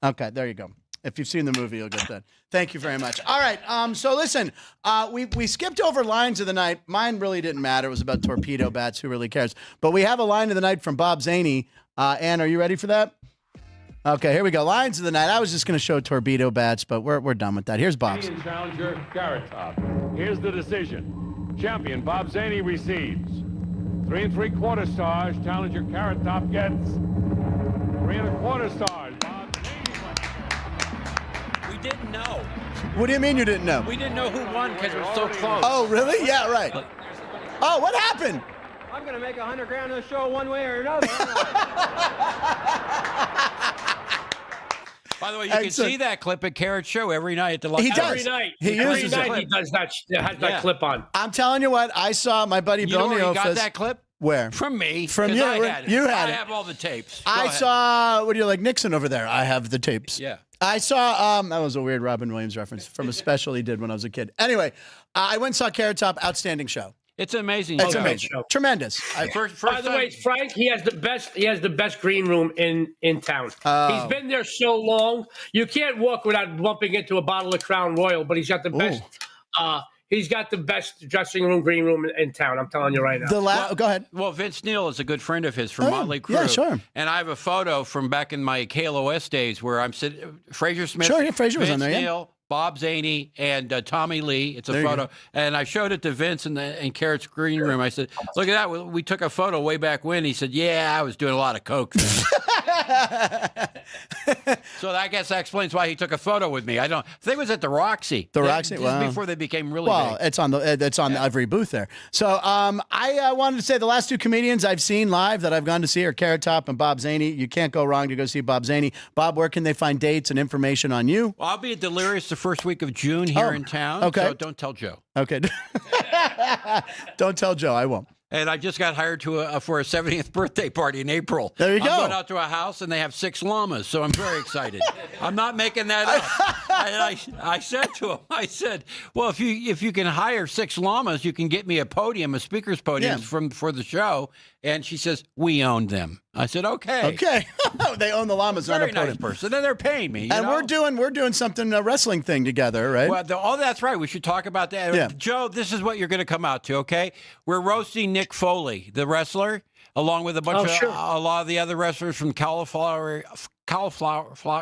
Okay, there you go. If you've seen the movie, you'll get that. Thank you very much. All right, so listen, we skipped over lines of the night. Mine really didn't matter. It was about torpedo bats. Who really cares? But we have a line of the night from Bob Zany. Ann, are you ready for that? Okay, here we go. Lines of the night. I was just going to show torpedo bats, but we're done with that. Here's Bob's. Challenger Carrot Top. Here's the decision. Champion Bob Zany receives 3 3/4 stars. Challenger Carrot Top gets 3 1/4 stars. Bob Zany. We didn't know. What do you mean you didn't know? We didn't know who won because it was so close. Oh, really? Yeah, right. Oh, what happened? I'm going to make $100 grand on the show one way or another. By the way, you can see that clip at Carrot's show every night at the He does. Every night. He Every uses night it. he does that. Has that clip on. I'm telling you what. I saw my buddy You Bill know where you Neofus. got that clip? Where? From me. From 'cause you. I had it. You had I it. have all the tapes. Go I ahead. saw. What do you like, Nixon over there? I have the tapes. Yeah. I saw. That was a weird Robin Williams reference from a special he did when I was a kid. Anyway, I went and saw Carrot Top. Outstanding show. It's amazing. It's show. amazing. show. Tremendous. First By the way, Frank, he has the best. He has the best green room in town. He's been there so long, you can't walk without bumping into a bottle of Crown Royal. But he's got the best. He's got the best dressing room, green room in town. I'm telling you right now. Go ahead. Well, Vince Neil is a good friend of his from Motley Crue. yeah, sure. And I have a photo from back in my KLOS days where I'm sitting. Fraser Smith. Sure, yeah, Fraser was Vince on there, yeah. Neil, Bob Zany, and Tommy Lee. It's a There you photo. go. And I showed it to Vince in Carrot's green room. I said, look at that. We took a photo way back when. He said, yeah, I was doing a lot of coke then. So I guess that explains why he took a photo with me. I think it was at the Roxy. Roxy? This Wow. is before they became really Well, big. it's on every booth there. So I wanted to say the last two comedians I've seen live that I've gone to see are Carrot Top and Bob Zany. You can't go wrong to go see Bob Zany. Bob, where can they find dates and information on you? Well, I'll be at Delirious the first week of June here in town. okay. So don't tell Joe. Okay. Don't tell Joe. I won't. And I just got hired for a 70th birthday party in April. There you go. I'm going out to a house, and they have 6 llamas, so I'm very excited. I'm not making that up. I said to him, I said, well, if you can hire 6 llamas, you can get me a podium, a speaker's podium for the show. And she says, we own them. I said, okay. Okay. They own the llamas, not a Very nice podium. person. And they're paying me. And we're doing something, a wrestling thing together, right? Well, that's right. We should talk about that. Yeah. Joe, this is what you're going to come out to, okay? We're roasting Nick Foley, the wrestler, along with a bunch of a lot of the other wrestlers from cauliflower,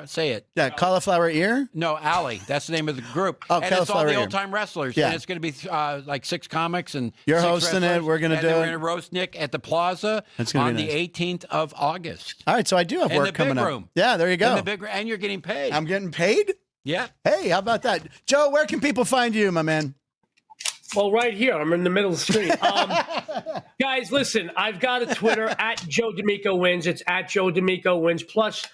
say it. Yeah, cauliflower ear? No, Alley. That's the name of the group. Oh, and it's all Cauliflower the Ear. old-time wrestlers. Yeah. And it's going to be like 6 comics and You're 6 hosting it. wrestlers. We're gonna And do then it. We're going to roast Nick at the Plaza That's gonna on be the nice. 18th of August. All right, so I do have In work the big coming up. room. Yeah, there you go. And you're getting paid. I'm getting paid? Yeah. Hey, how about that? Joe, where can people find you, my man? Well, right here. I'm in the middle of the screen. Guys, listen, I've got a Twitter at Joe D'Amico Wins. It's at Joe D'Amico Wins. Plus,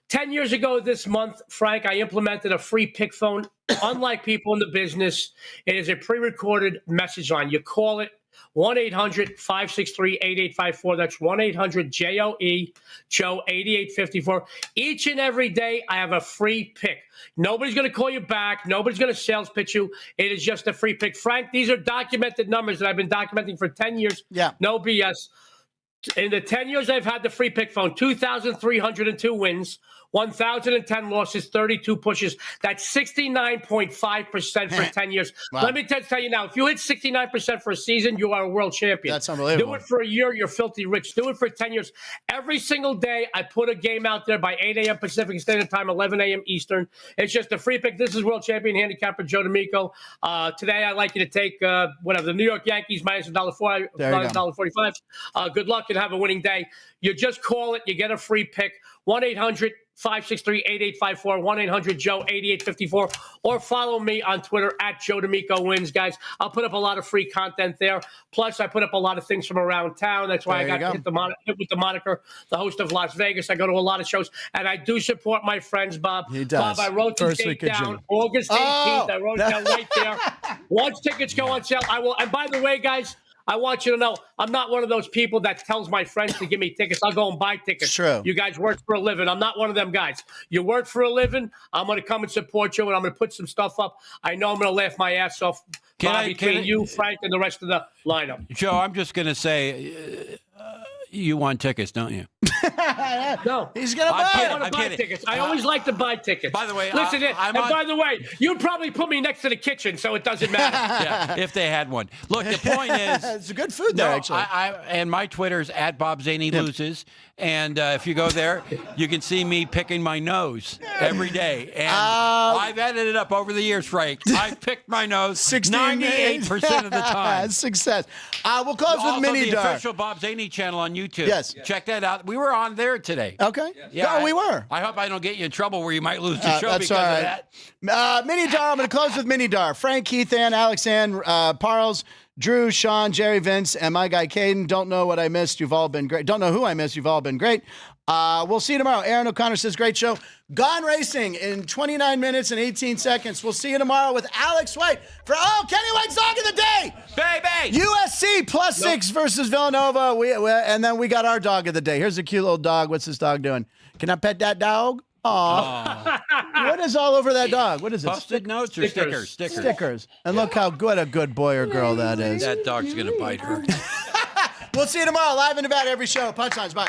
10 years ago this month, Frank, I implemented a free pick phone. Unlike people in the business, it is a pre-recorded message line. You call it 1-800-563-8854. That's 1-800-JOE, Joe 8854. Each and every day, I have a free pick. Nobody's going to call you back. Nobody's going to sales pitch you. It is just a free pick. Frank, these are documented numbers that I've been documenting for 10 years. Yeah. No BS. In the 10 years I've had the free pick phone, 2,302 wins, 1,010 losses, 32 pushes. That's 69.5% for 10 years. Wow. Let me tell you now, if you hit 69% for a season, you are a world champion. That's unbelievable. Do it for a year, you're filthy rich. Do it for 10 years. Every single day, I put a game out there by 8 a.m. Pacific Standard Time, 11 a.m. Eastern. It's just a free pick. This is world champion handicapper Joe D'Amico. Today, I'd like you to take the New York Yankees minus $1.45. There you go. Good luck and have a winning day. You just call it. You get a free pick. 1-800 563-8854, 1-800-JOE-8854, or follow me on Twitter at Joe D'Amico Wins, guys. I'll put up a lot of free content there. Plus, I put up a lot of things from around town. That's why I got hit with the moniker, the host of Las Vegas. I go to a lot of shows, and I do support my friends, Bob. He does. Bob, I wrote the date down, August 18th. I wrote it down right there. Once tickets go on sale, I will. And by the way, guys, I want you to know I'm not one of those people that tells my friends to give me tickets. I'll go and buy tickets. True. You guys work for a living. I'm not one of them guys. You work for a living. I'm going to come and support you, and I'm going to put some stuff up. I know I'm going to laugh my ass off between you, Frank, and the rest of the lineup. Joe, I'm just going to say, you want tickets, don't you? No, he's gonna buy. I want to buy tickets. I always like to buy tickets. By the way, listen. By the way, you'd probably put me next to the kitchen, so it doesn't matter. Yeah, if they had one. Look, the point is, it's a good food there. Actually, and my Twitter's at Bob Zany Loses, and if you go there, you can see me picking my nose every day. And I've edited it up over the years, Frank. I've picked my nose 98% of the time. Success. We'll close with Mini the Dar. official Bob Zany channel on YouTube. Yes, check that out. We were on there today. Okay. Yeah, we were. I hope I don't get you in trouble where you might lose the show that's because all of right. that. Mini Dar. I'm going to close with Mini Dar. Frank, Keith, Ann, Alex, Ann, Parles, Drew, Sean, Jerry, Vince, and my guy Caden. Don't know what I missed. You've all been great. Don't know who I missed. You've all been great. We'll see you tomorrow. Aaron O'Connor says, great show. Gone Racing in 29 minutes and 18 seconds. We'll see you tomorrow with Alex White for, Kenny White's Dog of the Day. Baby! USC +6 versus Villanova. And then we got our Dog of the Day. Here's a cute little dog. What's this dog doing? Can I pet that dog? Aw. What is all over that dog? What is it? Post-it notes or stickers? Stickers. And look how good a good boy or girl that is. That dog's going to bite her. We'll see you tomorrow live in Nevada every show. Punchlines. Bye.